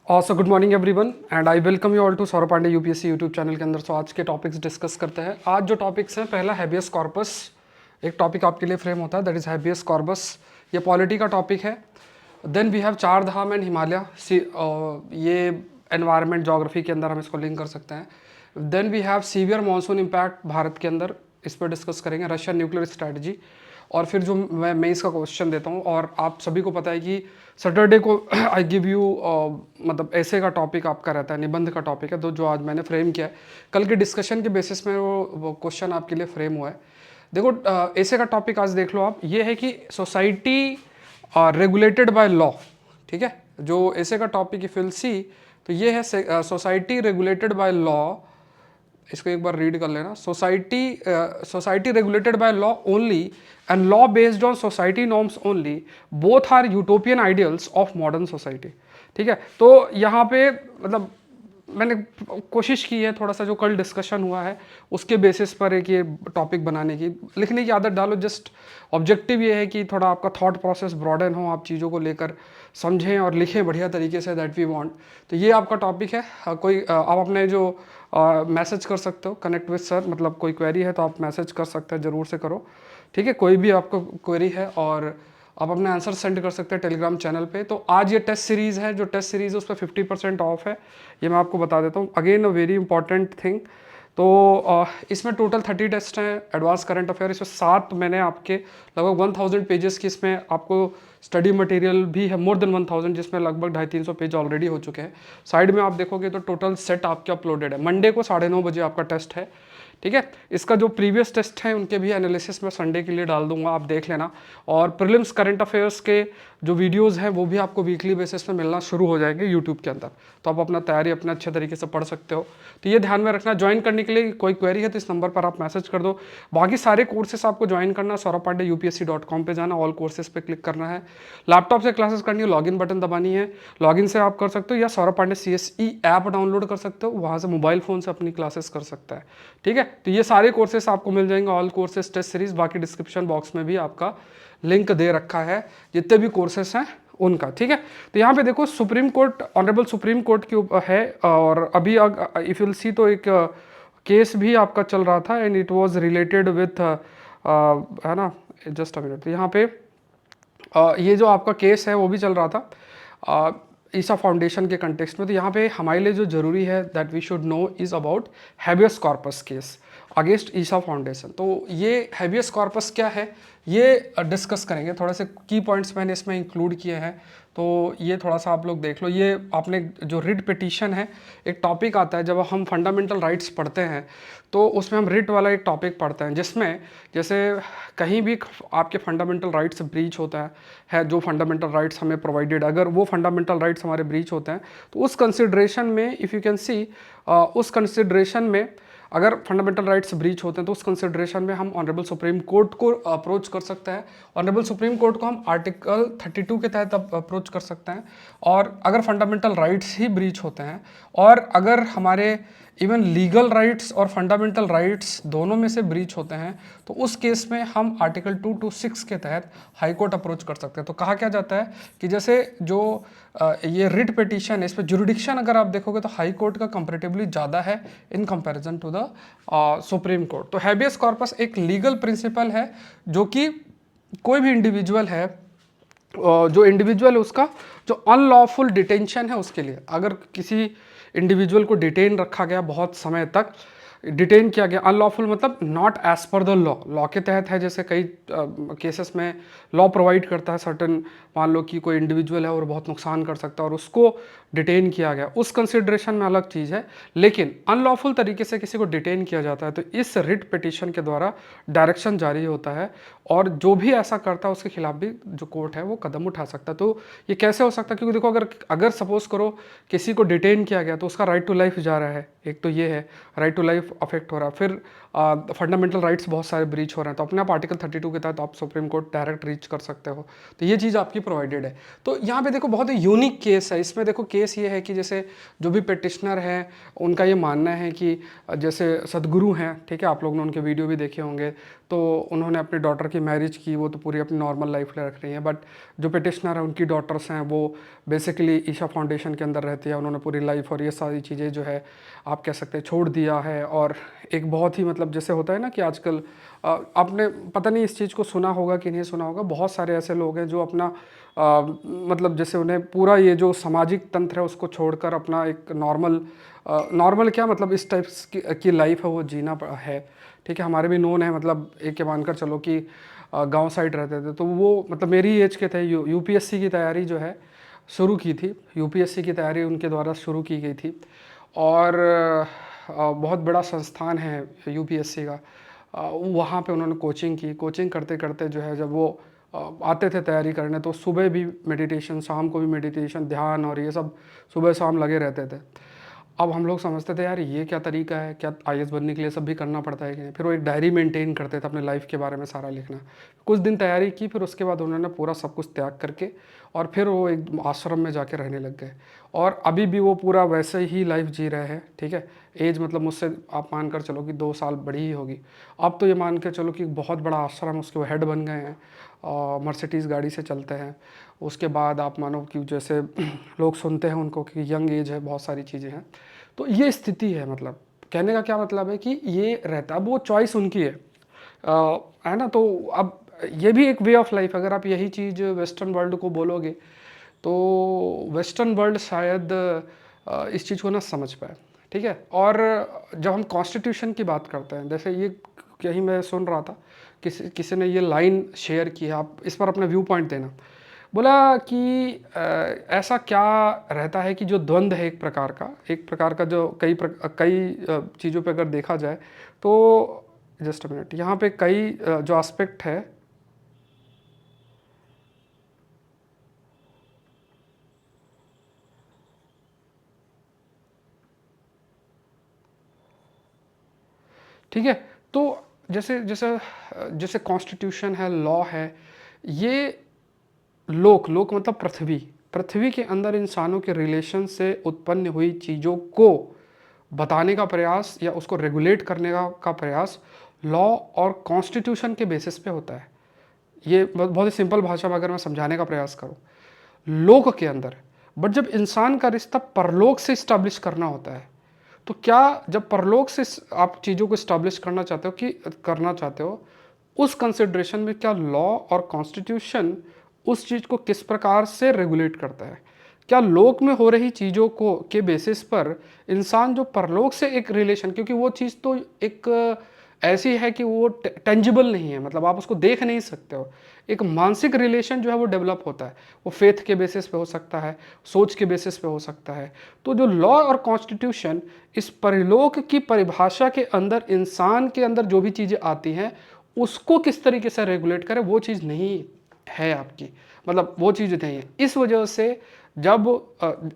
So good morning everyone and I welcome you all to Saurabh Pandey UPSC YouTube channel के अंदर। सो आज के topics discuss करते हैं। आज जो टॉपिक्स हैं, पहला हैबियस कॉर्पस, एक टॉपिक आपके लिए फ्रेम होता है, दैट इज हैबियस कॉर्पस। ये पॉलिटी का टॉपिक है। देन वी हैव चार धाम एंड हिमालय, ये एनवायरनमेंट जोग्राफी के अंदर हम इसको लिंक कर सकते हैं। Then we have severe monsoon impact Bharat के अंदर, इस पर डिस्कस करेंगे। रशियन न्यूक्लियर स्ट्रैटेजी, और फिर जो मैं मेंस का क्वेश्चन देता हूँ, और आप सभी को पता है कि सैटरडे को आई गिव यू मतलब ऐसे का टॉपिक आपका रहता है, निबंध का टॉपिक है, तो जो आज मैंने फ्रेम किया है कल के डिस्कशन के बेसिस में वो क्वेश्चन आपके लिए फ्रेम हुआ है। देखो ऐसे का टॉपिक आज देख लो आप, ये है कि सोसाइटी रेगुलेटेड बाय लॉ। ठीक है, जो ऐसे का टॉपिक इफ विल सी, तो ये है सोसाइटी रेगुलेटेड बाय लॉ। इसको एक बार रीड कर लेना। Society regulated by law only and law based on society norms only, both are utopian ideals of modern society. ठीक है, तो यहाँ पे मतलब मैंने कोशिश की है थोड़ा सा जो कल डिस्कशन हुआ है उसके बेसिस पर एक ये टॉपिक बनाने की, लिखने की आदत डालो। जस्ट ऑब्जेक्टिव ये है कि थोड़ा आपका थॉट प्रोसेस ब्रॉडन हो, आप चीज़ों को लेकर समझें और लिखें बढ़िया तरीके से, दैट वी वांट। तो ये आपका टॉपिक है। कोई आप अपने जो मैसेज कर सकते हो, कनेक्ट विद सर, मतलब कोई क्वेरी है तो आप मैसेज कर सकते हैं, ज़रूर से करो। ठीक है, कोई भी आपको क्वेरी है, और आप अपने आंसर सेंड कर सकते हैं टेलीग्राम चैनल पे। तो आज ये टेस्ट सीरीज़ है, जो टेस्ट सीरीज़ है उस पर 50% ऑफ है, ये मैं आपको बता देता हूँ। Again a very important thing, तो इसमें टोटल 30 टेस्ट हैं। एडवांस करंट अफेयर इसमें 7, मैंने आपके लगभग 1000 पेजेस की इसमें आपको स्टडी मटेरियल भी है, मोर देन 1000, जिसमें लगभग 250-300 पेज ऑलरेडी हो चुके हैं। साइड में आप देखोगे तो टोटल सेट आपके अपलोडेड है। मंडे को 9:30 बजे आपका टेस्ट है। ठीक है, इसका जो प्रीवियस टेस्ट है उनके भी एनालिसिस मैं संडे के लिए डाल दूंगा, आप देख लेना। और प्रीलिम्स करंट अफेयर्स के जो वीडियोस हैं वो भी आपको वीकली बेसिस पे मिलना शुरू हो जाएंगे यूट्यूब के अंदर, तो आप अपना तैयारी अपने अच्छे तरीके से पढ़ सकते हो। तो ये ध्यान में रखना। ज्वाइन करने के लिए कोई क्वेरी है तो इस नंबर पर आप मैसेज कर दो। बाकी सारे कोर्सेस आपको ज्वाइन करना, saurabhpande.upsc.com पे जाना, ऑल कोर्सेज पे क्लिक करना है। लैपटॉप से क्लासेस करनी है, लॉगिन बटन दबानी है, लॉगिन से आप कर सकते हो, या Saurabh Pandey CSE app download कर सकते हो, वहाँ से मोबाइल फ़ोन से अपनी क्लासेस कर सकता है। ठीक है, तो ये सारे कोर्सेस आपको मिल जाएंगे, ऑल कोर्सेज टेस्ट सीरीज। बाकी डिस्क्रिप्शन बॉक्स में भी आपका लिंक दे रखा है जितने भी कोर्सेस हैं उनका। ठीक है, तो यहाँ पे देखो supreme court, honourable supreme court के ऊपर है, और अभी इफ यूल सी तो एक केस भी आपका चल रहा था, and it was related with, है ना, जस्ट अ मिनट। तो यहाँ पे ये जो आपका केस है वो भी चल रहा था ईसा फाउंडेशन के कंटेक्स्ट में। तो यहाँ पे हमारे लिए जो जरूरी है that we should know is about habeas corpus case against Isha Foundation. तो ये हैबियस कॉर्पस क्या है ये डिस्कस करेंगे। थोड़े से की पॉइंट्स मैंने इसमें इंक्लूड किए हैं, तो ये थोड़ा सा आप लोग देख लो। ये आपने जो रिट पिटीशन है, एक टॉपिक आता है जब हम फंडामेंटल राइट्स पढ़ते हैं, तो उसमें हम रिट वाला एक टॉपिक पढ़ते हैं, जिसमें जैसे कहीं भी आपके फंडामेंटल राइट्स ब्रीच होता है जो फंडामेंटल राइट्स हमें प्रोवाइडेड, अगर वो फंडामेंटल राइट्स हमारे ब्रीच होते हैं, तो उस कंसिडरेशन में इफ़ यू कैन सी, उस कंसिडरेशन में अगर फंडामेंटल राइट्स ब्रीच होते हैं तो उस कंसिडरेशन में हम ऑनरेबल सुप्रीम कोर्ट को अप्रोच कर सकते हैं। ऑनरेबल सुप्रीम कोर्ट को हम आर्टिकल 32 के तहत अप्रोच कर सकते हैं। और अगर फंडामेंटल राइट्स ही ब्रीच होते हैं, और अगर हमारे इवन लीगल राइट्स और फंडामेंटल राइट्स दोनों में से ब्रीच होते हैं, तो उस केस में हम आर्टिकल 226 के तहत हाई कोर्ट अप्रोच कर सकते हैं। तो कहा क्या जाता है कि जैसे जो ये रिट पिटीशन है, इस पर जुरिडिक्शन अगर आप देखोगे तो हाई कोर्ट का कंपैरेटिवली ज़्यादा है in comparison to the Supreme Court. तो हैबियस कॉर्पस एक लीगल प्रिंसिपल है, जो कि कोई भी इंडिविजुअल है, जो इंडिविजुअल है उसका जो अनलॉफुल डिटेंशन है उसके लिए, अगर किसी इंडिविजुअल को डिटेन रखा गया, बहुत समय तक डिटेन किया गया, अनलॉफुल मतलब not as per the law, law के तहत है। जैसे कई केसेस में लॉ प्रोवाइड करता है सर्टन, मान लो कि कोई इंडिविजुअल है और बहुत नुकसान कर सकता है और उसको डिटेन किया गया, उस कंसिडरेशन में अलग चीज़ है। लेकिन अनलॉफुल तरीके से किसी को डिटेन किया जाता है तो इस रिट पिटीशन के द्वारा डायरेक्शन जारी होता है, और जो भी ऐसा करता है उसके खिलाफ भी जो कोर्ट है वो कदम उठा सकता है। तो ये कैसे हो सकता है, क्योंकि देखो अगर सपोज करो किसी को डिटेन किया गया तो उसका राइट टू लाइफ जा रहा है, एक तो ये है राइट टू लाइफ अफेक्ट हो रहा है, फिर फंडामेंटल राइट्स बहुत सारे ब्रीच हो रहे हैं, तो अपने आप आर्टिकल 32 के तहत आप सुप्रीम कोर्ट डायरेक्ट रीच कर सकते हो। तो ये चीज़ आपकी प्रोवाइडेड है। तो यहाँ पे देखो बहुत ही यूनिक केस है। इसमें देखो केस ये है कि जैसे जो भी पिटिशनर हैं उनका ये मानना है कि जैसे सदगुरु हैं, ठीक है, आप लोगों ने उनके वीडियो भी देखे होंगे, तो उन्होंने अपनी डॉटर की मैरिज की, वो तो पूरी अपनी नॉर्मल लाइफ रख रही हैं, बट जो पिटिशनर हैं उनकी डॉटर्स हैं वो बेसिकली ईशा फाउंडेशन के अंदर रहती है, उन्होंने पूरी लाइफ और ये सारी चीज़ें जो है आप कह सकते हैं छोड़ दिया है। और एक बहुत ही मतलब जैसे होता है ना कि आजकल आपने पता नहीं इस चीज़ को सुना होगा कि नहीं सुना होगा, बहुत सारे ऐसे लोग हैं जो अपना मतलब जैसे उन्हें पूरा ये जो सामाजिक तंत्र है उसको छोड़कर अपना एक नॉर्मल क्या मतलब इस टाइप की लाइफ है वो जीना है, ठीक है। हमारे भी नोन है, मतलब एक के मानकर चलो कि गांव साइड रहते थे, तो वो मतलब मेरी एज के थे, यूपीएससी की तैयारी जो है शुरू की थी, यूपीएससी की तैयारी उनके द्वारा शुरू की गई थी। और बहुत बड़ा संस्थान है यूपीएससी का, वहाँ पे उन्होंने कोचिंग की। कोचिंग करते करते जो है जब वो आते थे तैयारी करने, तो सुबह भी मेडिटेशन, शाम को भी मेडिटेशन, ध्यान और ये सब सुबह शाम लगे रहते थे। अब हम लोग समझते थे यार ये क्या तरीका है, क्या आईएएस बनने के लिए सब भी करना पड़ता है कि नहीं। फिर वो एक डायरी मेंटेन करते थे अपने लाइफ के बारे में सारा लिखना। कुछ दिन तैयारी की, फिर उसके बाद उन्होंने पूरा सब कुछ त्याग करके और फिर वो एक आश्रम में जाके रहने लग गए। और अभी भी वो पूरा वैसे ही लाइफ जी रहे हैं, ठीक है। एज मतलब मुझसे आप मान कर चलो कि 2 साल बड़ी ही होगी। अब तो ये मान के चलो कि बहुत बड़ा आश्रम, उसके वो हेड बन गए हैं, मर्सिडीज़ गाड़ी से चलते हैं। उसके बाद आप मानो कि जैसे लोग सुनते हैं उनको कि यंग एज है, बहुत सारी चीज़ें हैं। तो ये स्थिति है, मतलब कहने का क्या मतलब है कि ये रहता, अब वो चॉइस उनकी है ना। तो अब ये भी एक वे ऑफ लाइफ, अगर आप यही चीज़ वेस्टर्न वर्ल्ड को बोलोगे तो वेस्टर्न वर्ल्ड शायद इस चीज़ को ना समझ पाए, ठीक है। और जब हम कॉन्स्टिट्यूशन की बात करते हैं, जैसे ये कहीं मैं सुन रहा था, किसी ने ये लाइन शेयर की है, आप इस पर अपना व्यू पॉइंट देना। बोला कि ऐसा क्या रहता है कि जो द्वंद्व है एक प्रकार का जो कई चीज़ों पे अगर देखा जाए तो, जस्ट अ मिनट, यहाँ पे कई जो एस्पेक्ट है, ठीक है। तो जैसे जैसे जैसे कॉन्स्टिट्यूशन है, लॉ है, ये लोक मतलब पृथ्वी के अंदर इंसानों के रिलेशन से उत्पन्न हुई चीज़ों को बताने का प्रयास या उसको रेगुलेट करने का प्रयास लॉ और कॉन्स्टिट्यूशन के बेसिस पे होता है। ये बहुत ही सिंपल भाषा में अगर मैं समझाने का प्रयास करूं, लोक के अंदर, बट जब इंसान का रिश्ता परलोक से इस्टेब्लिश करना होता है, तो क्या जब परलोक से आप चीज़ों को इस्टेब्लिश करना चाहते हो, उस कंसिडरेशन में क्या लॉ और कॉन्स्टिट्यूशन उस चीज़ को किस प्रकार से रेगुलेट करता है? क्या लोक में हो रही चीज़ों को के बेसिस पर इंसान जो परलोक से एक रिलेशन, क्योंकि वो चीज़ तो एक ऐसी है कि वो टेंजिबल नहीं है, मतलब आप उसको देख नहीं सकते हो, एक मानसिक रिलेशन जो है वो डेवलप होता है। वो फेथ के बेसिस पे हो सकता है, सोच के बेसिस पे हो सकता है। तो जो लॉ और कॉन्स्टिट्यूशन इस परिलोक की परिभाषा के अंदर इंसान के अंदर जो भी चीज़ें आती हैं उसको किस तरीके से रेगुलेट करे, वो चीज़ नहीं है आपकी, मतलब वो चीज़ नहीं है।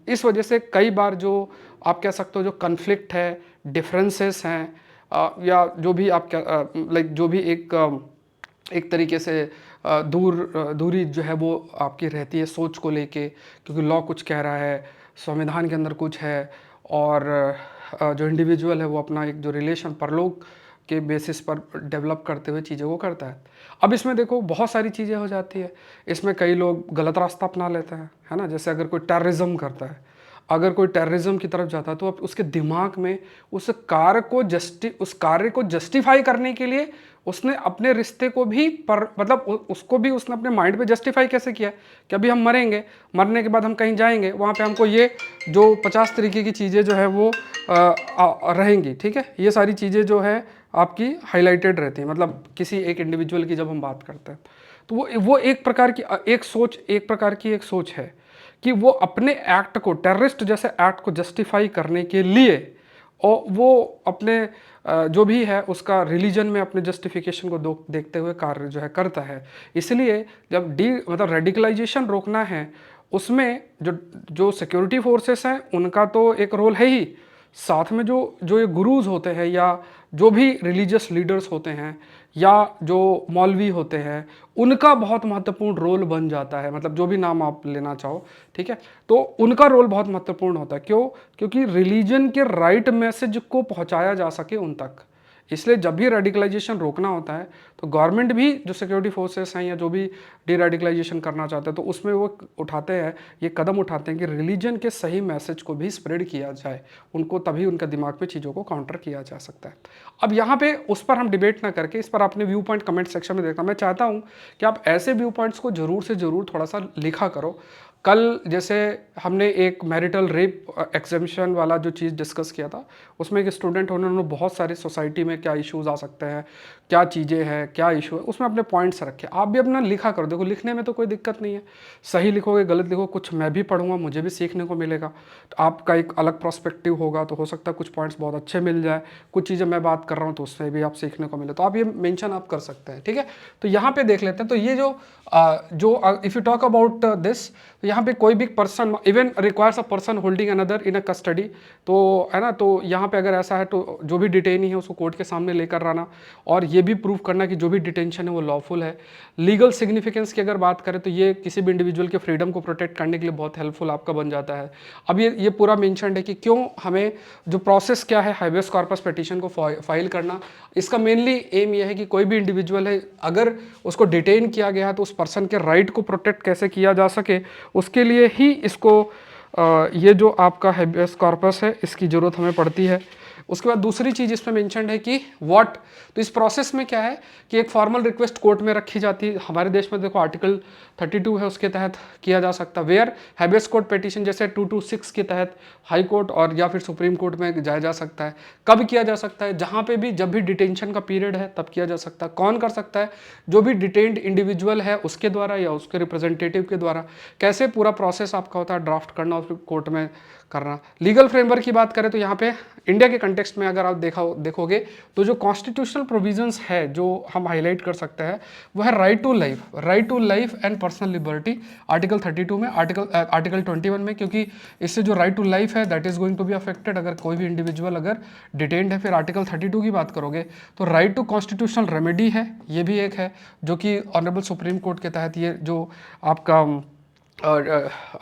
इस वजह से कई बार जो आप कह सकते हो जो कन्फ्लिक्ट है, डिफरेंसेस हैं, या जो भी आप लाइक जो भी एक तरीके से दूरी जो है वो आपकी रहती है सोच को लेके, क्योंकि लॉ कुछ कह रहा है, संविधान के अंदर कुछ है, और जो इंडिविजुअल है वो अपना एक जो रिलेशन परलोक के बेसिस पर डेवलप करते हुए चीज़ों को करता है। अब इसमें देखो बहुत सारी चीज़ें हो जाती है, इसमें कई लोग गलत रास्ता अपना लेते हैं, है ना। जैसे अगर कोई टेररिज्म करता है, अगर कोई टेररिज्म की तरफ जाता है, तो अब उसके दिमाग में उस कार्य को जस्टिफाई करने के लिए उसने अपने रिश्ते को भी मतलब उसको भी उसने अपने माइंड पे जस्टिफाई कैसे किया कि अभी हम मरेंगे, मरने के बाद हम कहीं जाएंगे, वहाँ पे हमको ये जो 50 तरीके की चीज़ें जो है वो रहेंगी, ठीक है। ये सारी चीज़ें जो है आपकी हाईलाइटेड रहती हैं, मतलब किसी एक इंडिविजुअल की जब हम बात करते हैं, तो वो एक प्रकार की एक सोच है कि वो अपने एक्ट को, टेररिस्ट जैसे एक्ट को जस्टिफाई करने के लिए, और वो अपने जो भी है उसका रिलीजन में अपने जस्टिफिकेशन को देखते हुए कार्य जो है करता है। इसलिए जब मतलब रेडिकलाइजेशन रोकना है, उसमें जो सिक्योरिटी फोर्सेस हैं उनका तो एक रोल है ही, साथ में जो जो ये गुरुज होते हैं या जो भी रिलीजियस लीडर्स होते हैं या जो मौलवी होते हैं, उनका बहुत महत्वपूर्ण रोल बन जाता है। मतलब जो भी नाम आप लेना चाहो, ठीक है, तो उनका रोल बहुत महत्वपूर्ण होता है। क्यों? क्योंकि रिलीजन के राइट मैसेज को पहुंचाया जा सके उन तक। इसलिए जब भी रेडिकलाइजेशन रोकना होता है तो गवर्नमेंट भी, जो सिक्योरिटी फोर्सेस हैं या जो भी डी रेडिकलाइजेशन करना चाहते हैं, तो उसमें वो उठाते हैं, ये कदम उठाते हैं कि रिलीजन के सही मैसेज को भी स्प्रेड किया जाए उनको, तभी उनके दिमाग में चीज़ों को काउंटर किया जा सकता है। अब यहाँ पे उस पर हम डिबेट ना करके इस पर अपने व्यू पॉइंट कमेंट सेक्शन में देखना। मैं चाहता हूँ कि आप ऐसे व्यू पॉइंट्स को जरूर से जरूर थोड़ा सा लिखा करो। कल जैसे हमने एक मैरिटल रेप एग्जेम्पशन वाला जो चीज़ डिस्कस किया था, उसमें एक स्टूडेंट उन्होंने बहुत सारे सोसाइटी में क्या इश्यूज आ सकते हैं, क्या चीज़ें हैं, क्या इशू है, उसमें अपने पॉइंट्स रखे। आप भी अपना लिखा करो। देखो, लिखने में तो कोई दिक्कत नहीं है, सही लिखोगे गलत लिखो, कुछ मैं भी पढ़ूंगा, मुझे भी सीखने को मिलेगा, तो आपका एक अलग पर्सपेक्टिव होगा, तो हो सकता है कुछ पॉइंट्स बहुत अच्छे मिल जाए, कुछ चीज़ें मैं बात कर रहा हूँ तो उससे भी आप सीखने को मिले, तो आप ये मेंशन आप कर सकते हैं, ठीक है। तो यहाँ पे देख लेते हैं। तो ये जो if you talk about this, तो यहाँ पे कोई भी person even requires a person holding another in a custody, तो है ना, तो यहाँ पे अगर ऐसा है तो जो भी डिटेनी है उसको कोर्ट के सामने लेकर आना और ये भी प्रूव करना कि जो भी डिटेंशन है वो लॉफुल है। लीगल सिग्निफिकेंस की अगर बात करें तो ये किसी भी इंडिविजुअल के फ्रीडम को प्रोटेक्ट करने के लिए बहुत हेल्पफुल आपका बन जाता है। अब ये पूरा मेंशन्ड है कि क्यों हमें, जो प्रोसेस क्या है हाईवेस कॉर्पस पिटीशन को फाइल करना, इसका मेनली एम ये है कि कोई भी इंडिविजुअल है अगर उसको डिटेन किया गया है तो उस पर्सन के राइट को प्रोटेक्ट कैसे किया जा सके, उसके लिए ही इसको ये जो आपका हैबियस कॉर्पस है इसकी ज़रूरत हमें पड़ती है। उसके बाद दूसरी चीज़ इसमें मेंशन्ड है कि व्हाट, तो इस प्रोसेस में क्या है कि एक फॉर्मल रिक्वेस्ट कोर्ट में रखी जाती है। हमारे देश में देखो आर्टिकल 32 है, उसके तहत किया जा सकता है। वेयर हैबियस कोर्ट पिटीशन जैसे 226 के तहत हाई कोर्ट और या फिर सुप्रीम कोर्ट में जाया जा सकता है। कब किया जा सकता है? जहाँ पे भी, जब भी डिटेंशन का पीरियड है तब किया जा सकता है। कौन कर सकता है? जो भी डिटेन्ड इंडिविजुअल है उसके द्वारा या उसके रिप्रेजेंटेटिव के द्वारा। कैसे पूरा प्रोसेस आपका होता है, ड्राफ्ट करना और फिर कोर्ट में करना। लीगल फ्रेमवर्क की बात करें तो यहाँ पे इंडिया के कंटेक्स्ट में अगर आप देखोगे तो जो कॉन्स्टिट्यूशनल प्रोविजंस है जो हम हाईलाइट कर सकते हैं वो है right to life and personal liberty, article 32 में, आर्टिकल 21 में, क्योंकि इससे जो राइट टू लाइफ है that is going to be affected अगर कोई भी इंडिविजुअल अगर डिटेन्ड है। फिर आर्टिकल 32 की बात करोगे तो राइट टू कॉन्स्टिट्यूशनल रेमेडी है, ये भी एक है जो कि ऑनरेबल सुप्रीम कोर्ट के तहत ये जो आपका और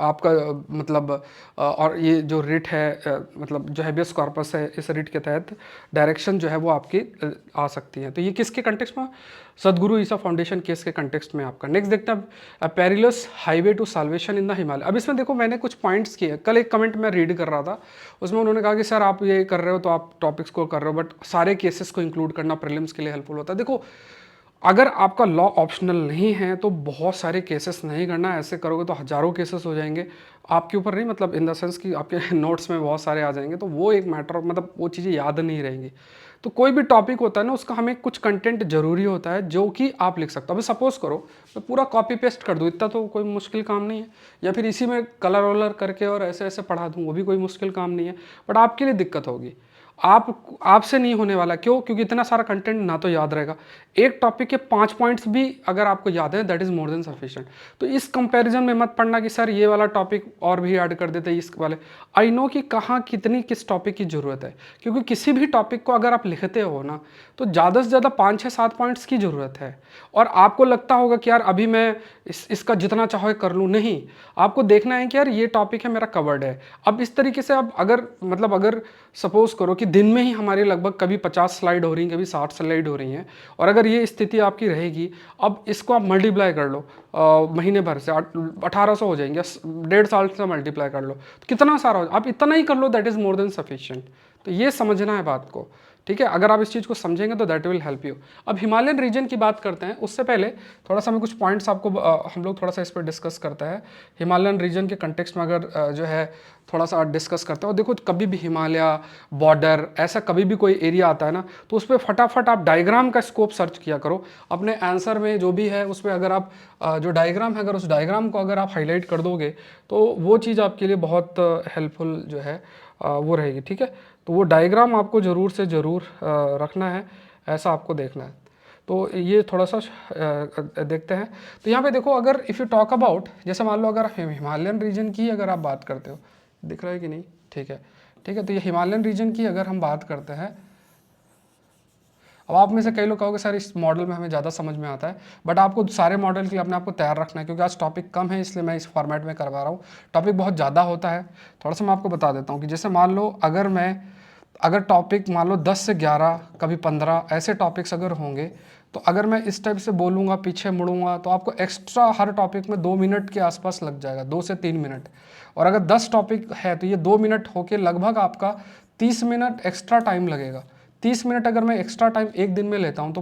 आपका मतलब और ये जो रिट है मतलब जो हैबियस कॉर्पस है, इस रिट के तहत डायरेक्शन जो है वो आपकी आ सकती है। तो ये किसके कंटेक्स्ट में? सदगुरु ईसा फाउंडेशन केस के कंटेक्स्ट में आपका। नेक्स्ट देखते हैं perilous highway to salvation in the Himalaya. अब इसमें देखो मैंने कुछ पॉइंट्स किए। कल एक कमेंट मैं रीड कर रहा था, उसमें उन्होंने कहा कि सर आप ये कर रहे हो तो आप टॉपिक्स को कर रहे हो, बट सारे केसेस को इंक्लूड करना प्रीलिम्स के लिए हेल्पफुल होता है। देखो, अगर आपका लॉ ऑप्शनल नहीं है तो बहुत सारे केसेस नहीं करना, ऐसे करोगे तो हज़ारों केसेस हो जाएंगे आपके ऊपर, नहीं मतलब इन द सेंस कि आपके नोट्स में बहुत सारे आ जाएंगे, तो वो एक मैटर, मतलब वो चीज़ें याद नहीं रहेंगी। तो कोई भी टॉपिक होता है ना, उसका हमें कुछ कंटेंट जरूरी होता है जो कि आप लिख सकते हो। अभी सपोज करो मैं पूरा कॉपी पेस्ट कर दूँ, इतना तो कोई मुश्किल काम नहीं है, या फिर इसी में कलर वलर करके और ऐसे ऐसे पढ़ा दूँ, वो भी कोई मुश्किल काम नहीं है, बट आपके लिए दिक्कत होगी। आपसे नहीं होने वाला। क्यों? क्योंकि इतना सारा कंटेंट ना तो याद रहेगा। एक टॉपिक के 5 पॉइंट्स भी अगर आपको याद है that is more than sufficient. तो इस कंपैरिजन में मत पढ़ना कि सर ये वाला टॉपिक और भी ऐड कर देते इस वाले। आई नो कि कहाँ कितनी किस टॉपिक की ज़रूरत है, क्योंकि किसी भी टॉपिक को अगर आप लिखते हो ना तो ज़्यादा से ज़्यादा 5, 6, 7 पॉइंट्स की ज़रूरत है। और आपको लगता होगा कि यार अभी मैं इसका जितना चाहो कर लूँ, नहीं, आपको देखना है कि यार ये टॉपिक है मेरा कवर्ड है। अब इस तरीके से अब अगर सपोज करो कि दिन में ही हमारी लगभग कभी 50 स्लाइड हो रही हैं, कभी 60 स्लाइड हो रही हैं, और अगर ये स्थिति आपकी रहेगी, अब इसको आप मल्टीप्लाई कर लो महीने भर से 1800 हो जाएंगे, 1.5 साल से मल्टीप्लाई कर लो तो कितना सारा हो, आप इतना ही कर लो, that is more than sufficient. तो ये समझना है बात को, ठीक है। अगर आप इस चीज़ को समझेंगे तो दैट विल हेल्प यू। अब हिमालयन रीजन की बात करते हैं, उससे पहले थोड़ा सा मैं कुछ पॉइंट्स आपको हम लोग थोड़ा सा इस पर डिस्कस करते हैं। हिमालयन रीजन के कंटेक्स्ट में अगर जो है थोड़ा सा डिस्कस करते हैं, और देखो कभी भी हिमालय बॉर्डर ऐसा कभी भी कोई एरिया आता है ना, तो उस पर फटाफट आप डायग्राम का स्कोप सर्च किया करो अपने आंसर में जो भी है उस पर। अगर आप जो डायग्राम है, अगर उस डायग्राम को अगर आप हाईलाइट कर दोगे तो वो चीज़ आपके लिए बहुत हेल्पफुल जो है वो रहेगी, ठीक है। तो वो डायग्राम आपको ज़रूर से ज़रूर रखना है, ऐसा आपको देखना है। तो ये थोड़ा सा देखते हैं। तो यहाँ पे देखो, अगर इफ़ यू टॉक अबाउट, जैसे मान लो अगर हिमालयन रीजन की अगर आप बात करते हो, दिख रहा है कि नहीं? ठीक है, ठीक है। तो ये हिमालयन रीजन की अगर हम बात करते हैं, अब आप में से कई लोग कहोगे सर इस मॉडल में हमें ज़्यादा समझ में आता है, बट आपको सारे मॉडल के लिए अपने आपको तैयार रखना है, क्योंकि आज टॉपिक कम है इसलिए मैं इस फॉर्मेट में करवा रहा हूँ। टॉपिक बहुत ज़्यादा होता है। थोड़ा सा मैं आपको बता देता हूँ कि जैसे मान लो अगर टॉपिक मान लो 10 से 11 कभी 15 ऐसे टॉपिक्स अगर होंगे, तो अगर मैं इस टाइप से बोलूँगा, पीछे मुड़ूंगा, तो आपको एक्स्ट्रा हर टॉपिक में 2 मिनट के आसपास लग जाएगा, 2 से 3 मिनट। और अगर 10 टॉपिक है तो ये 2 मिनट होके लगभग आपका 30 मिनट एक्स्ट्रा टाइम लगेगा। 30 मिनट अगर मैं एक्स्ट्रा टाइम एक दिन में लेता हूँ तो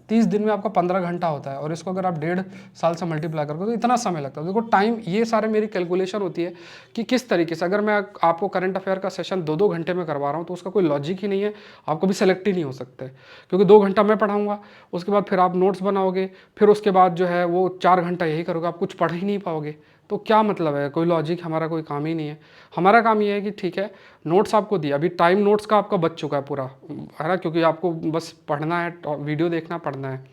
30 दिन में आपका 15 घंटा होता है, और इसको अगर आप 1.5 साल से मल्टीप्लाई करोगे तो इतना समय लगता है। देखो टाइम, ये सारे मेरी कैलकुलेशन होती है कि किस तरीके से, अगर मैं आपको करंट अफेयर का सेशन 2-2 घंटे में करवा रहा हूँ तो उसका कोई लॉजिक ही नहीं है, आप कभी सेलेक्ट ही नहीं हो सकते, क्योंकि 2 घंटा मैं पढ़ाऊँगा, उसके बाद फिर आप नोट्स बनाओगे, फिर उसके बाद जो है वो 4 घंटा यही करोगे, आप कुछ पढ़ ही नहीं पाओगे। तो क्या मतलब है, कोई लॉजिक, हमारा कोई काम ही नहीं है। हमारा काम ये है कि ठीक है, नोट्स आपको दिया, अभी टाइम नोट्स का आपका बच चुका है पूरा, है ना, क्योंकि आपको बस पढ़ना है, वीडियो देखना, पढ़ना है,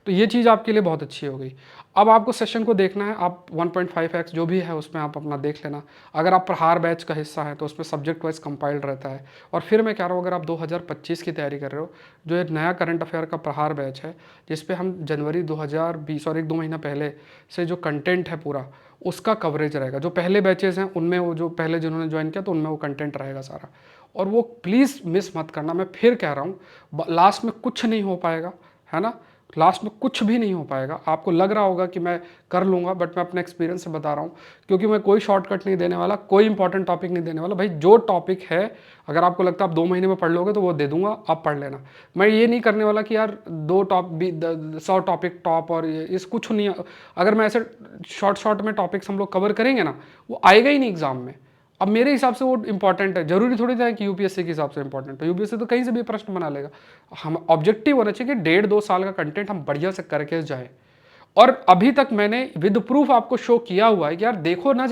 तो ये चीज़ आपके लिए बहुत अच्छी हो गई। अब आपको सेशन को देखना है, आप 1.5x जो भी है उसमें आप अपना देख लेना। अगर आप प्रहार बैच का हिस्सा है तो उसमें सब्जेक्ट वाइज कंपाइल्ड रहता है। और फिर मैं कह रहा हूँ, अगर आप 2025 की तैयारी कर रहे हो, जो एक नया करंट अफेयर का प्रहार बैच है, जिसपे हम जनवरी 2020 और 1-2 महीना पहले से जो कंटेंट है पूरा उसका कवरेज रहेगा। जो पहले बैचेज़ हैं उनमें वो जो पहले जिन्होंने ज्वाइन किया तो उनमें वो कंटेंट रहेगा सारा, और वो प्लीज़ मिस मत करना। मैं फिर कह रहा हूँ, लास्ट में कुछ नहीं हो पाएगा, है ना, लास्ट में कुछ भी नहीं हो पाएगा। आपको लग रहा होगा कि मैं कर लूँगा, बट मैं अपने एक्सपीरियंस से बता रहा हूँ, क्योंकि मैं कोई शॉर्टकट नहीं देने वाला, कोई इंपॉर्टेंट टॉपिक नहीं देने वाला। भाई जो टॉपिक है, अगर आपको लगता है आप 2 महीने में पढ़ लोगे तो वो दे दूंगा, आप पढ़ लेना। मैं ये नहीं करने वाला कि यार 100 टॉपिक टॉप और इस कुछ नहीं। अगर मैं ऐसे शॉर्ट में टॉपिक्स हम लोग कवर करेंगे ना, वो आएगा ही नहीं एग्जाम में। अब मेरे हिसाब से वो इंपॉर्टेंट है, जरूरी थोड़ी था कि यूपीएससी के हिसाब से इंपॉर्टेंट है। यूपीएससी तो कहीं से भी प्रश्न बना लेगा। हम ऑब्जेक्टिव होना चाहिए कि 1.5-2 साल का कंटेंट हम बढ़िया से करके जाए। और अभी तक मैंने विद प्रूफ आपको शो किया हुआ है कि यार देखो ना,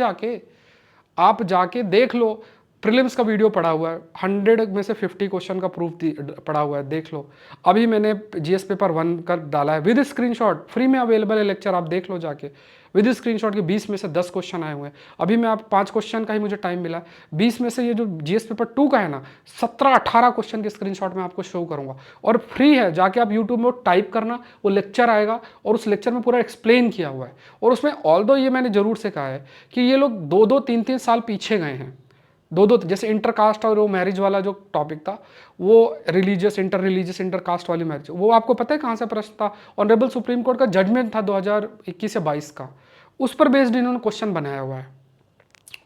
आप जाके देख लो। प्रीलिम्स का वीडियो पड़ा हुआ है, 100 में से 50 क्वेश्चन का प्रूफ पड़ा हुआ है, देख लो। अभी मैंने जीएस पेपर 1 कर डाला है विद स्क्रीनशॉट, फ्री में अवेलेबल है लेक्चर, आप देख लो जाके। विद स्क्रीनशॉट के 20 में से 10 क्वेश्चन आए हुए हैं। अभी मैं आप 5 क्वेश्चन का ही मुझे टाइम मिला, 20 में से ये जो जीएस पेपर 2 का है ना, 17-18 क्वेश्चन के स्क्रीनशॉट में आपको शो करूंगा, और फ्री है। जाके आप यूट्यूब में टाइप करना, वो लेक्चर आएगा, और उस लेक्चर में पूरा एक्सप्लेन किया हुआ है। और उसमें ऑल्दो ये मैंने जरूर से कहा है कि ये लोग 2-2, 3-3 साल पीछे गए हैं। 2-2, जैसे इंटरकास्ट और वो मैरिज वाला जो टॉपिक था, वो रिलीजियस इंटरकास्ट वाली मैरिज, वो आपको पता है कहाँ से प्रश्न था? ऑनरेबल सुप्रीम कोर्ट का जजमेंट था 2021 या 22 का, उस पर बेस्ड इन्होंने क्वेश्चन बनाया हुआ है।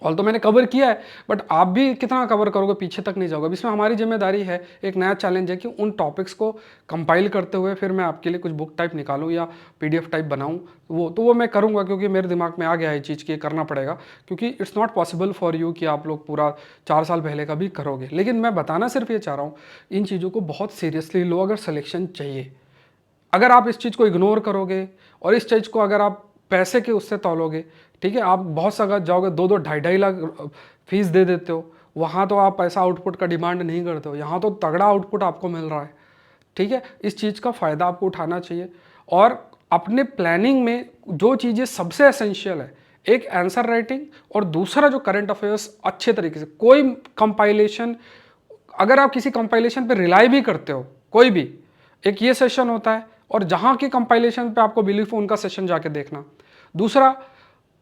ऑल तो मैंने कवर किया है, बट आप भी कितना कवर करोगे, पीछे तक नहीं जाओगे। अब इसमें हमारी जिम्मेदारी है, एक नया चैलेंज है कि उन टॉपिक्स को कंपाइल करते हुए फिर मैं आपके लिए कुछ बुक टाइप निकालूं या पीडीएफ टाइप बनाऊं। वो मैं करूंगा, क्योंकि मेरे दिमाग में आ गया है चीज़ कि ये करना पड़ेगा, क्योंकि it's not possible for you कि आप लोग पूरा 4 साल पहले का भी करोगे। लेकिन मैं बताना सिर्फ ये चाह रहा हूँ, इन चीज़ों को बहुत सीरियसली लो अगर सिलेक्शन चाहिए। अगर आप इस चीज़ को इग्नोर करोगे और इस चीज़ को अगर आप पैसे के उससे तौलोगे, ठीक है, आप बहुत सगा जाओगे, 2-2, 2.5 लाख फीस दे देते हो, वहाँ तो आप ऐसा आउटपुट का डिमांड नहीं करते हो, यहाँ तो तगड़ा आउटपुट आपको मिल रहा है। ठीक है, इस चीज़ का फ़ायदा आपको उठाना चाहिए। और अपने प्लानिंग में जो चीज़ें सबसे एसेंशियल है, एक आंसर राइटिंग, और दूसरा जो करंट अफेयर्स अच्छे तरीके से, कोई कंपाइलेशन, अगर आप किसी कंपाइलेशन पे रिलाई भी करते हो, कोई भी, एक ये सेशन होता है, और जहाँ की कंपाइलेशन पे आपको बिलीफ हो उनका सेशन जाके देखना। दूसरा,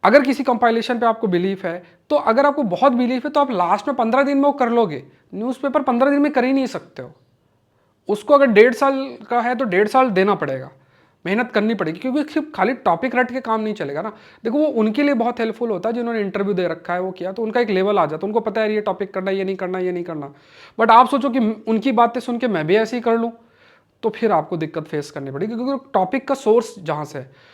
अगर किसी कंपाइलेशन पे आपको बिलीफ है, तो अगर आपको बहुत बिलीफ है तो आप लास्ट में 15 दिन में वो कर लोगे। न्यूज़पेपर 15 दिन में कर ही नहीं सकते हो उसको। अगर 1.5 साल का है तो 1.5 साल देना पड़ेगा, मेहनत करनी पड़ेगी, क्योंकि सिर्फ खाली टॉपिक रट के काम नहीं चलेगा ना। देखो वो उनके लिए बहुत हेल्पफुल होता है जिन्होंने इंटरव्यू दे रखा है, वो किया, तो उनका एक लेवल आ जाता है, उनको पता है ये टॉपिक करना, ये नहीं करना, ये नहीं करना। बट आप सोचो कि उनकी बातें सुन के मैं भी ऐसे ही कर लूँ, तो फिर आपको दिक्कत फेस करनी पड़ेगी, क्योंकि टॉपिक का सोर्स जहाँ से है।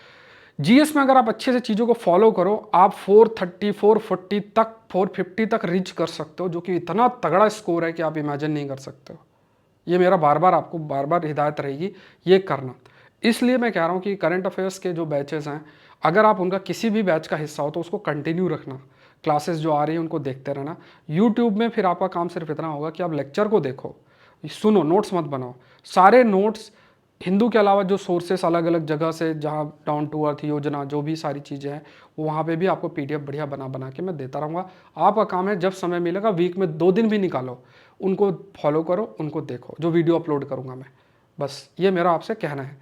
जीएस में अगर आप अच्छे से चीज़ों को फॉलो करो, आप 430, 440 तक, 450 तक रीच कर सकते हो, जो कि इतना तगड़ा स्कोर है कि आप इमेजिन नहीं कर सकते हो। ये मेरा आपको बार बार हिदायत रहेगी ये करना। इसलिए मैं कह रहा हूँ कि करंट अफेयर्स के जो बैचेस हैं, अगर आप उनका किसी भी बैच का हिस्सा हो तो उसको कंटिन्यू रखना। क्लासेस जो आ रही हैं उनको देखते रहना। यूट्यूब में फिर आपका काम सिर्फ इतना होगा कि आप लेक्चर को देखो, सुनो, नोट्स मत बनाओ। सारे नोट्स हिंदू के अलावा जो सोर्सेस अलग अलग जगह से, जहाँ डाउन टू अर्थ योजना जो भी सारी चीज़ें हैं, वो वहाँ पे भी आपको पीडीएफ बढ़िया बना बना के मैं देता रहूँगा। आपका काम है जब समय मिलेगा वीक में 2 दिन भी निकालो, उनको फॉलो करो, उनको देखो जो वीडियो अपलोड करूँगा मैं। बस ये मेरा आपसे कहना है,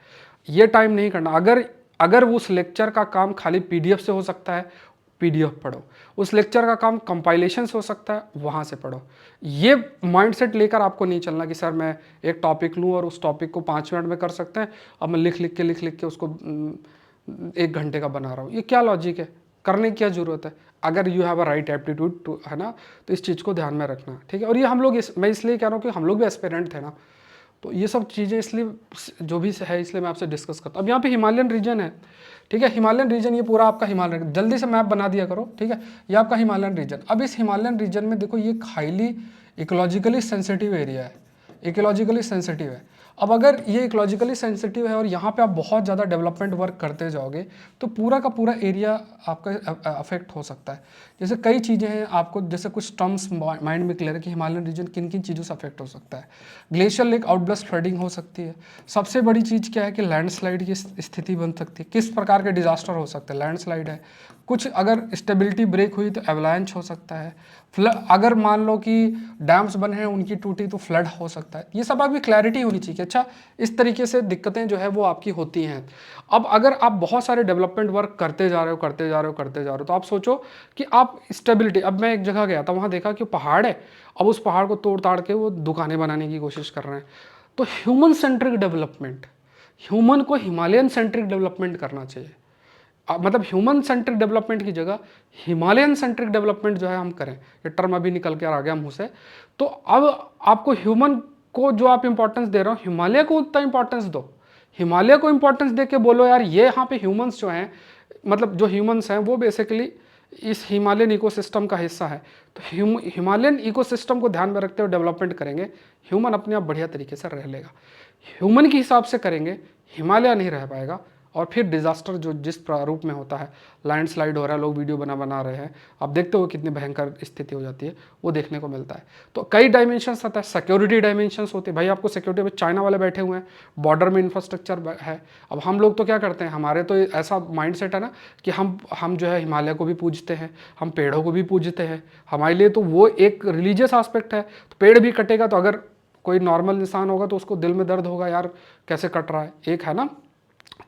ये टाइम नहीं करना। अगर अगर उस लेक्चर का काम खाली पीडीएफ से हो सकता है, पीडीएफ पढ़ो। उस लेक्चर का काम कंपाइलेशन से हो सकता है, वहाँ से पढ़ो। ये माइंडसेट लेकर आपको नहीं चलना कि सर मैं एक टॉपिक लूँ और उस टॉपिक को 5 मिनट में कर सकते हैं, अब मैं लिख लिख के उसको 1 घंटे का बना रहा हूँ। ये क्या लॉजिक है? करने की क्या ज़रूरत है? अगर you have a right aptitude to, है ना, तो इस चीज़ को ध्यान में रखना, ठीक है। और ये हम लोग मैं इसलिए कह रहा हूँ कि हम लोग भी एस्पिरेंट थे ना, तो ये सब चीज़ें इसलिए जो भी है इसलिए मैं आपसे डिस्कस करता हूँ। अब यहाँ पे हिमालयन रीजन है, ठीक है। हिमालयन रीजन ये पूरा आपका हिमालयन, जल्दी से मैप बना दिया करो, ठीक है। ये आपका हिमालयन रीजन। अब इस हिमालयन रीजन में देखो ये हाईली इकोलॉजिकली सेंसिटिव एरिया है, इकोलॉजिकली सेंसिटिव है। अब अगर ये इकोलॉजिकली सेंसिटिव है और यहाँ पे आप बहुत ज़्यादा डेवलपमेंट वर्क करते जाओगे तो पूरा का पूरा एरिया आपका अफेक्ट हो सकता है। जैसे कई चीज़ें हैं आपको, जैसे कुछ टर्म्स माइंड में क्लियर है कि हिमालयन रीजन किन किन चीज़ों से अफेक्ट हो सकता है। ग्लेशियर लेक आउटब्लस्ट फ्लडिंग हो सकती है। सबसे बड़ी चीज़ क्या है कि लैंडस्लाइड की स्थिति बन सकती है। किस प्रकार के डिजास्टर हो सकते हैं? लैंडस्लाइड है, कुछ अगर स्टेबिलिटी ब्रेक हुई तो एवलांच हो सकता है, अगर मान लो कि डैम्स बने हैं उनकी टूटी तो फ्लड हो सकता है। ये सब आपकी क्लैरिटी होनी चाहिए। अच्छा, इस तरीके से दिक्कतें जो है वो आपकी होती हैं। अब अगर आप बहुत सारे डेवलपमेंट वर्क करते जा रहे हो तो आप सोचो कि आप स्टेबिलिटी, अब मैं एक जगह गया था, वहाँ देखा कि पहाड़ है, अब उस पहाड़ को तोड़ ताड़ के वो दुकानें बनाने की कोशिश कर रहे हैं। तो ह्यूमन सेंट्रिक डेवलपमेंट, ह्यूमन को हिमालयन सेंट्रिक डेवलपमेंट करना चाहिए। मतलब ह्यूमन सेंट्रिक डेवलपमेंट की जगह हिमालयन सेंट्रिक डेवलपमेंट जो है हम करें। ये टर्म अभी निकल के आ गया मुँह से। तो अब आपको ह्यूमन को जो आप इंपॉर्टेंस दे रहे हो, हिमालय को उतना इंपॉर्टेंस दो। हिमालय को इंपॉर्टेंस दे के बोलो यार ये यहाँ पे ह्यूमंस जो हैं, मतलब जो ह्यूमंस हैं वो बेसिकली इस हिमालयन इकोसिस्टम का हिस्सा है। तो हिमालयन इकोसिस्टम को ध्यान में रखते हुए डेवलपमेंट करेंगे, ह्यूमन अपने आप बढ़िया तरीके से रह लेगा। ह्यूमन के हिसाब से करेंगे, हिमालय नहीं रह पाएगा। और फिर डिज़ास्टर जो जिस प्रारूप में होता है, लैंडस्लाइड हो रहा है, लोग वीडियो बना रहे हैं, आप देखते हो कितनी भयंकर स्थिति हो जाती है, वो देखने को मिलता है। तो कई डायमेंशंस आता है, सिक्योरिटी डायमेंशंस होते हैं। भाई आपको सिक्योरिटी में चाइना वाले बैठे हुए हैं, बॉर्डर में इंफ्रास्ट्रक्चर है। अब हम लोग तो क्या करते हैं, हमारे तो ऐसा माइंडसेट है ना कि हम जो है हिमालय को भी पूजते हैं, हम पेड़ों को भी पूजते हैं। हमारे लिए तो वो एक रिलीजियस आस्पेक्ट है। तो पेड़ भी कटेगा तो अगर कोई नॉर्मल इंसान होगा तो उसको दिल में दर्द होगा, यार कैसे कट रहा है। एक है ना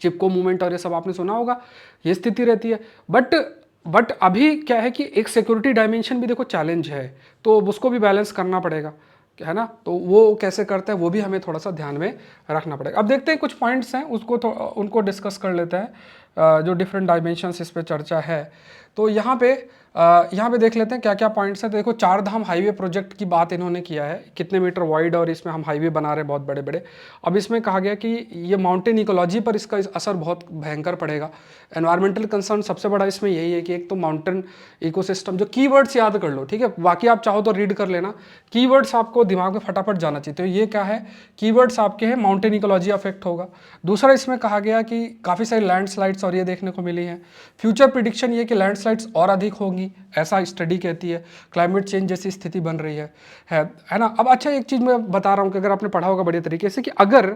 चिपको मूवमेंट और ये सब आपने सुना होगा, ये स्थिति रहती है। बट अभी क्या है कि एक सिक्योरिटी डायमेंशन भी देखो चैलेंज है, तो उसको भी बैलेंस करना पड़ेगा, है ना। तो वो कैसे करते हैं वो भी हमें थोड़ा सा ध्यान में रखना पड़ेगा। अब देखते हैं कुछ पॉइंट्स हैं उनको डिस्कस कर लेते हैं, जो डिफरेंट डायमेंशंस इस पे चर्चा है। तो यहाँ पे देख लेते हैं क्या क्या पॉइंट्स हैं। तो देखो, 4 धाम हाईवे प्रोजेक्ट की बात इन्होंने किया है, कितने मीटर वाइड और इसमें हम हाईवे बना रहे हैं बहुत बड़े बड़े। अब इसमें कहा गया कि ये माउंटेन इकोलॉजी पर इसका असर बहुत भयंकर पड़ेगा। एनवायरमेंटल कंसर्न सबसे बड़ा इसमें यही है कि एक तो माउंटेन इकोसिस्टम, जो कीवर्ड्स याद कर लो, ठीक है, बाकी आप चाहो तो रीड कर लेना, कीवर्ड्स आपको दिमाग में फटाफट जाना चाहिए। तो ये क्या है, कीवर्ड्स आपके हैं, माउंटेन इकोलॉजी अफेक्ट होगा। दूसरा इसमें कहा गया कि काफ़ी सारी लैंडस्लाइड्स और ये देखने को मिली हैं। फ्यूचर प्रिडिक्शन ये कि लैंडस्लाइड्स और अधिक होंगी, ऐसा स्टडी कहती है। क्लाइमेट चेंज जैसी स्थिति बन रही है ना। अब अच्छा, एक चीज़ मैं बता रहा हूँ कि अगर आपने पढ़ा होगा बढ़िया तरीके से, कि अगर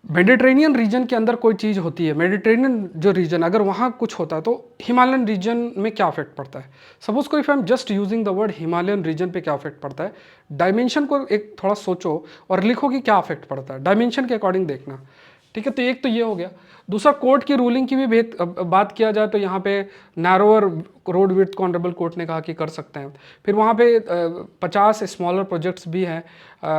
मेडिटेरेनियन रीजन के अंदर कोई चीज़ होती है, मेडिटेरेनियन जो रीजन, अगर वहाँ कुछ होता है तो हिमालयन रीजन में क्या अफेक्ट पड़ता है। सपोज को if I am just using the word Himalayan region पे क्या अफेक्ट पड़ता है, डायमेंशन को एक थोड़ा सोचो और लिखो कि क्या अफेक्ट पड़ता है, डायमेंशन के अकॉर्डिंग देखना, ठीक है। तो एक तो ये हो गया। दूसरा, कोर्ट की रूलिंग की भी बात किया जाए तो यहाँ पे नैरोअर रोड विड्थ को ऑनरेबल कोर्ट ने कहा कि कर सकते हैं। फिर वहाँ पे 50 स्मॉलर प्रोजेक्ट्स भी हैं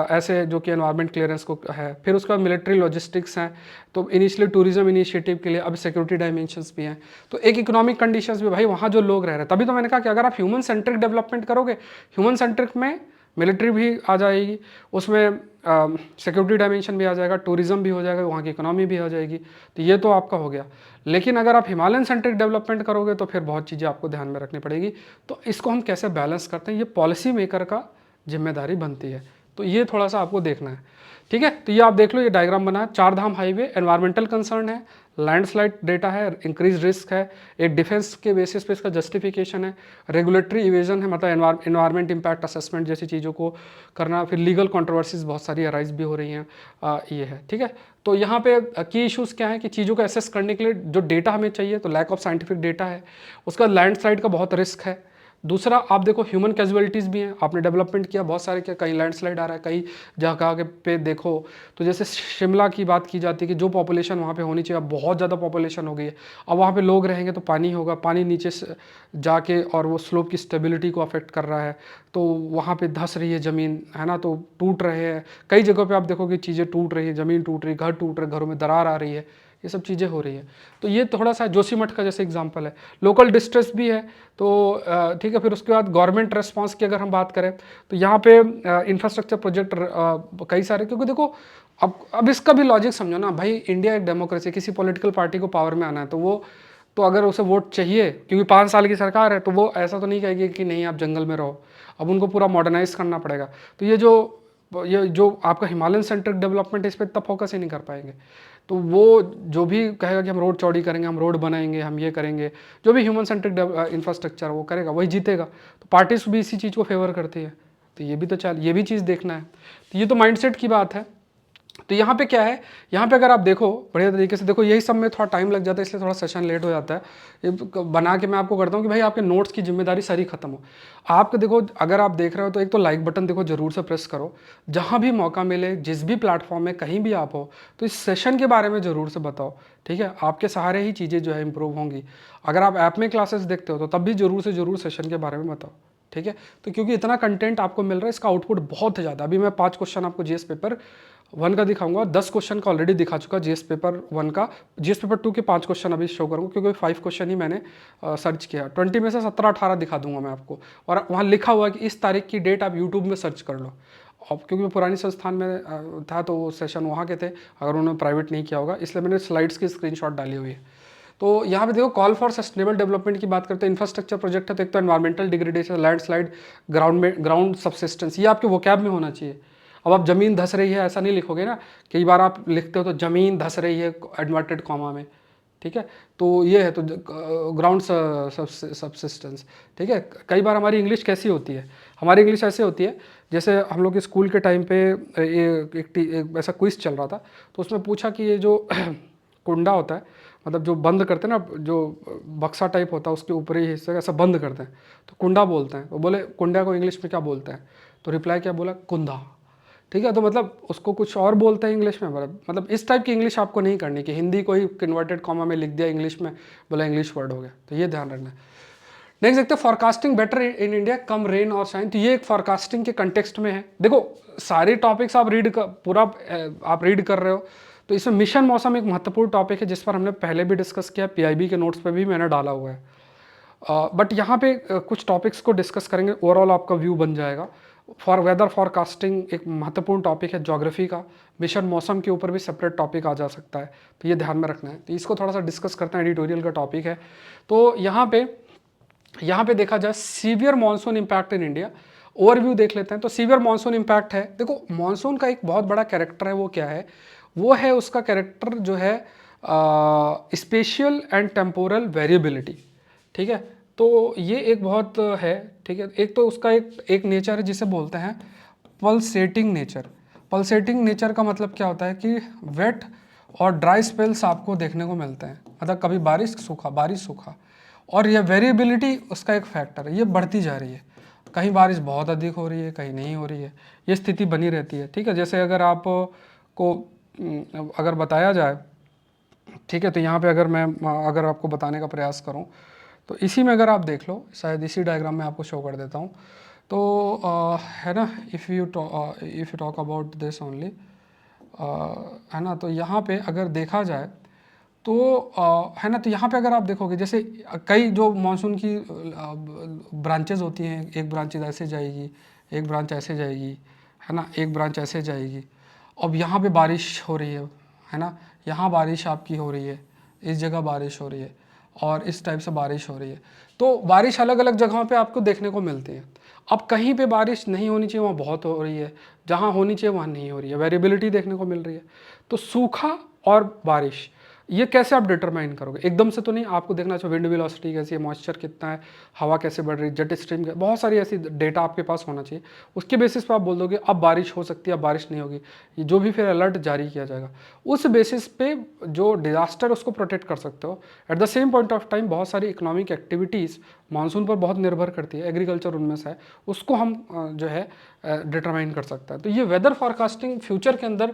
ऐसे जो कि एनवायरमेंट क्लियरेंस को है। फिर उसके बाद मिलिट्री लॉजिस्टिक्स हैं, तो इनिशियली टूरिज्म इनिशिएटिव के लिए, अब सिक्योरिटी डायमेंशंस भी हैं। तो एक इकोनॉमिक कंडीशंस भी, भाई वहाँ जो लोग रह रहे हैं, तभी तो मैंने कहा कि अगर आप ह्यूमन सेंट्रिक डेवलपमेंट करोगे, ह्यूमन सेंट्रिक में मिलिट्री भी आ जाएगी, उसमें सिक्योरिटी डायमेंशन भी आ जाएगा, टूरिज्म भी हो जाएगा, वहाँ की इकोनॉमी भी हो जाएगी। तो ये तो आपका हो गया। लेकिन अगर आप हिमालयन सेंट्रिक डेवलपमेंट करोगे तो फिर बहुत चीज़ें आपको ध्यान में रखनी पड़ेगी। तो इसको हम कैसे बैलेंस करते हैं, ये पॉलिसी मेकर का जिम्मेदारी बनती है। तो ये थोड़ा सा आपको देखना है, ठीक है। तो ये आप देख लो, ये डायग्राम बना है, 4 धाम हाईवे, एनवायरमेंटल कंसर्न है, लैंडस्लाइड डेटा है, इंक्रीज रिस्क है, एक डिफेंस के बेसिस पे इसका जस्टिफिकेशन है, रेगुलेटरी इवेजन है, मतलब एनवायरमेंट इम्पैक्ट असेसमेंट जैसी चीज़ों को करना, फिर लीगल कंट्रोवर्सीज बहुत सारी अराइज भी हो रही हैं, ये है। ठीक है, तो यहाँ पे की इश्यूज़ क्या है कि चीज़ों को एसेस करने के लिए जो डेटा हमें चाहिए, तो लैक ऑफ साइंटिफिक डेटा है, उसका लैंडस्लाइड का बहुत रिस्क है। दूसरा आप देखो ह्यूमन कैजुअलिटीज़ भी हैं, आपने डेवलपमेंट किया बहुत सारे, क्या कहीं लैंडस्लाइड आ रहा है, कई जगह पे देखो तो जैसे शिमला की बात की जाती है कि जो पॉपुलेशन वहाँ पे होनी चाहिए अब बहुत ज़्यादा पॉपुलेशन हो गई है, अब वहाँ पे लोग रहेंगे तो पानी होगा, पानी नीचे से जाके और वो स्लोप की स्टेबिलिटी को अफेक्ट कर रहा है, तो वहाँ पे धंस रही है ज़मीन, है ना, तो टूट रहे हैं, कई जगह पे आप देखोगे चीज़ें टूट रही है, ज़मीन टूट रही है, घर टूट रहे, घरों में दरार आ रही है, ये सब चीज़ें हो रही है। तो ये थोड़ा सा जोशीमठ का जैसे एग्जांपल है, लोकल डिस्ट्रेस भी है। तो ठीक है, फिर उसके बाद गवर्नमेंट रेस्पॉन्स की अगर हम बात करें तो यहाँ पे इंफ्रास्ट्रक्चर प्रोजेक्ट कई सारे, क्योंकि देखो अब इसका भी लॉजिक समझो ना भाई, इंडिया एक डेमोक्रेसी, किसी पॉलिटिकल पार्टी को पावर में आना है तो वो तो अगर उसे वोट चाहिए क्योंकि 5 साल की सरकार है, तो वो ऐसा तो नहीं कहेगी कि नहीं आप जंगल में रहो, अब उनको पूरा मॉडर्नाइज करना पड़ेगा। तो ये जो आपका हिमालयन सेंट्रिक डेवलपमेंट, इस पर इतना फोकस ही नहीं कर पाएंगे। तो वो जो भी कहेगा कि हम रोड चौड़ी करेंगे, हम रोड बनाएंगे, हम ये करेंगे, जो भी ह्यूमन सेंट्रिक इंफ्रास्ट्रक्चर वो करेगा वही जीतेगा। तो पार्टीज भी इसी चीज़ को फेवर करती है, तो ये भी तो ये भी चीज़ देखना है। तो ये तो माइंडसेट की बात है। तो यहाँ पे क्या है, यहाँ पे अगर आप देखो बढ़िया तरीके से देखो, यही सब में थोड़ा टाइम लग जाता है, इसलिए थोड़ा सेशन लेट हो जाता है। ये बना के मैं आपको करता हूँ कि भाई आपके नोट्स की जिम्मेदारी सारी खत्म हो। आपके देखो, अगर आप देख रहे हो तो एक तो लाइक बटन देखो जरूर से प्रेस करो, जहाँ भी मौका मिले, जिस भी प्लेटफॉर्म में कहीं भी आप हो, तो इस सेशन के बारे में ज़रूर से बताओ। ठीक है, आपके सहारे ही चीज़ें जो है इंप्रूव होंगी। अगर आप ऐप में क्लासेस देखते हो तो तब भी ज़रूर से ज़रूर सेशन के बारे में बताओ। ठीक है, तो क्योंकि इतना कंटेंट आपको मिल रहा है, इसका आउटपुट बहुत ज़्यादा। अभी मैं 5 क्वेश्चन आपको जीएस पेपर 1 का दिखाऊंगा, 10 क्वेश्चन का ऑलरेडी दिखा चुका जीएस पेपर 1 का। जीएस पेपर 2 के 5 क्वेश्चन अभी शो करूँगा, क्योंकि 5 क्वेश्चन ही मैंने सर्च किया। 20 में से 17-18 दिखा दूंगा मैं आपको, और वहाँ लिखा हुआ है कि इस तारीख की डेट आप यूट्यूब में सर्च कर लो। अब क्योंकि मैं पुरानी संस्थान में था तो वो सेशन वहाँ के थे, अगर उन्होंने प्राइवेट नहीं किया होगा, इसलिए मैंने स्लाइड्स की स्क्रीनशॉट डाली हुई है। तो यहाँ पे देखो, कॉल फॉर सस्टेनेबल डेवलपमेंट की बात करते हैं, इंफ्रास्ट्रक्चर प्रोजेक्ट है तो एक तो environmental degradation, landslide, ground subsistence, ये आपके वोकैब में होना चाहिए। अब आप जमीन धस रही है ऐसा नहीं लिखोगे ना, कई बार आप लिखते हो तो जमीन धस रही है इन्वर्टेड कॉमा में। ठीक है, तो ये है तो ग्राउंड सबसिस्टेंस। ठीक है, कई बार हमारी इंग्लिश कैसी होती है, हमारी इंग्लिश ऐसे होती है जैसे हम लोग के स्कूल के टाइम पे एक ऐसा क्विज चल रहा था, तो उसमें पूछा कि ये जो कुंडा होता है, मतलब जो बंद करते हैं ना, जो बक्सा टाइप होता है उसके ऊपरी हिस्से का ऐसा बंद करते हैं तो कुंडा बोलते हैं। तो बोले कुंडा को इंग्लिश में क्या बोलते हैं, तो रिप्लाई क्या बोला, कुंदा। ठीक है, तो मतलब उसको कुछ और बोलते हैं इंग्लिश में, मतलब इस टाइप की इंग्लिश आपको नहीं करनी कि हिंदी को ही कन्वर्टेड कॉमा में लिख दिया इंग्लिश में, बोला इंग्लिश वर्ड हो गया, तो ये ध्यान रखना है। नेक्स्ट देखते हैं, forecasting better in India, come rain और शाइन। तो ये एक फॉरकास्टिंग के कंटेक्स्ट में है। देखो सारे टॉपिक्स आप पूरा आप रीड कर रहे हो, तो इसमें मिशन मौसम एक महत्वपूर्ण टॉपिक है जिस पर हमने पहले भी डिस्कस किया, पीआईबी के नोट्स पे भी मैंने डाला हुआ है। बट यहाँ पे कुछ टॉपिक्स को डिस्कस करेंगे, ओवरऑल आपका व्यू बन जाएगा। फॉर वेदर फॉरकास्टिंग एक महत्वपूर्ण टॉपिक है ज्योग्राफी का, मिशन मौसम के ऊपर भी सेपरेट टॉपिक आ जा सकता है, तो ये ध्यान में रखना है। तो इसको थोड़ा सा डिस्कस करते हैं, एडिटोरियल का टॉपिक है। तो यहाँ पे देखा जाए severe monsoon impact in India, overview देख लेते हैं। तो सीवियर मानसून इम्पैक्ट है, देखो मानसून का एक बहुत बड़ा कैरेक्टर है, वो क्या है, वो है उसका कैरेक्टर जो है स्पेशियल एंड टेम्पोरल वेरिएबिलिटी। ठीक है, तो ये एक बहुत है। ठीक है, एक तो उसका एक नेचर है जिसे बोलते हैं पल्सेटिंग नेचर। पल्सेटिंग नेचर का मतलब क्या होता है कि वेट और ड्राई स्पेल्स आपको देखने को मिलते हैं, मतलब कभी बारिश सूखा, और ये वेरिएबिलिटी उसका एक फैक्टर है, ये बढ़ती जा रही है, कहीं बारिश बहुत अधिक हो रही है, कहीं नहीं हो रही है, ये स्थिति बनी रहती है। ठीक है, जैसे अगर आपको अगर बताया जाए, ठीक है, तो यहाँ पे अगर आपको बताने का प्रयास करूँ तो इसी में अगर आप देख लो, शायद इसी डायग्राम में आपको शो कर देता हूँ। तो है ना, if you talk about this only, है ना, तो यहाँ पे अगर देखा जाए तो है ना, तो यहाँ पे अगर आप देखोगे जैसे कई जो मानसून की ब्रांचेज होती हैं, एक ब्रांच ऐसे जाएगी, एक ब्रांच ऐसे जाएगी, है ना, एक ब्रांच ऐसे जाएगी। अब यहाँ पे बारिश हो रही है ना, यहाँ बारिश आपकी हो रही है, इस जगह बारिश हो रही है, और इस टाइप से बारिश हो रही है। तो बारिश अलग अलग जगहों पे आपको देखने को मिलती है। अब कहीं पे बारिश नहीं होनी चाहिए वहाँ बहुत हो रही है, जहाँ होनी चाहिए वहाँ नहीं हो रही है, वेरिएबिलिटी देखने को मिल रही है। तो सूखा और बारिश ये कैसे आप डिटरमाइन करोगे? एकदम से तो नहीं, आपको देखना चाहिए विंड वेलोसिटी कैसी है, मॉइस्चर कितना है, हवा कैसे बढ़ रही है, जेट स्ट्रीम, बहुत सारी ऐसी डेटा आपके पास होना चाहिए। उसके बेसिस पे आप बोल दोगे अब बारिश हो सकती है, अब बारिश नहीं होगी, ये जो भी फिर अलर्ट जारी किया जाएगा, उस बेसिस पे जो डिजास्टर उसको प्रोटेक्ट कर सकते हो। At the same point of time बहुत सारी इकोनॉमिक एक्टिविटीज़ मानसून पर बहुत निर्भर करती है, एग्रीकल्चर उनमें से है, उसको हम जो है डिटरमाइन कर सकते हैं। तो ये वेदर फॉरकास्टिंग फ्यूचर के अंदर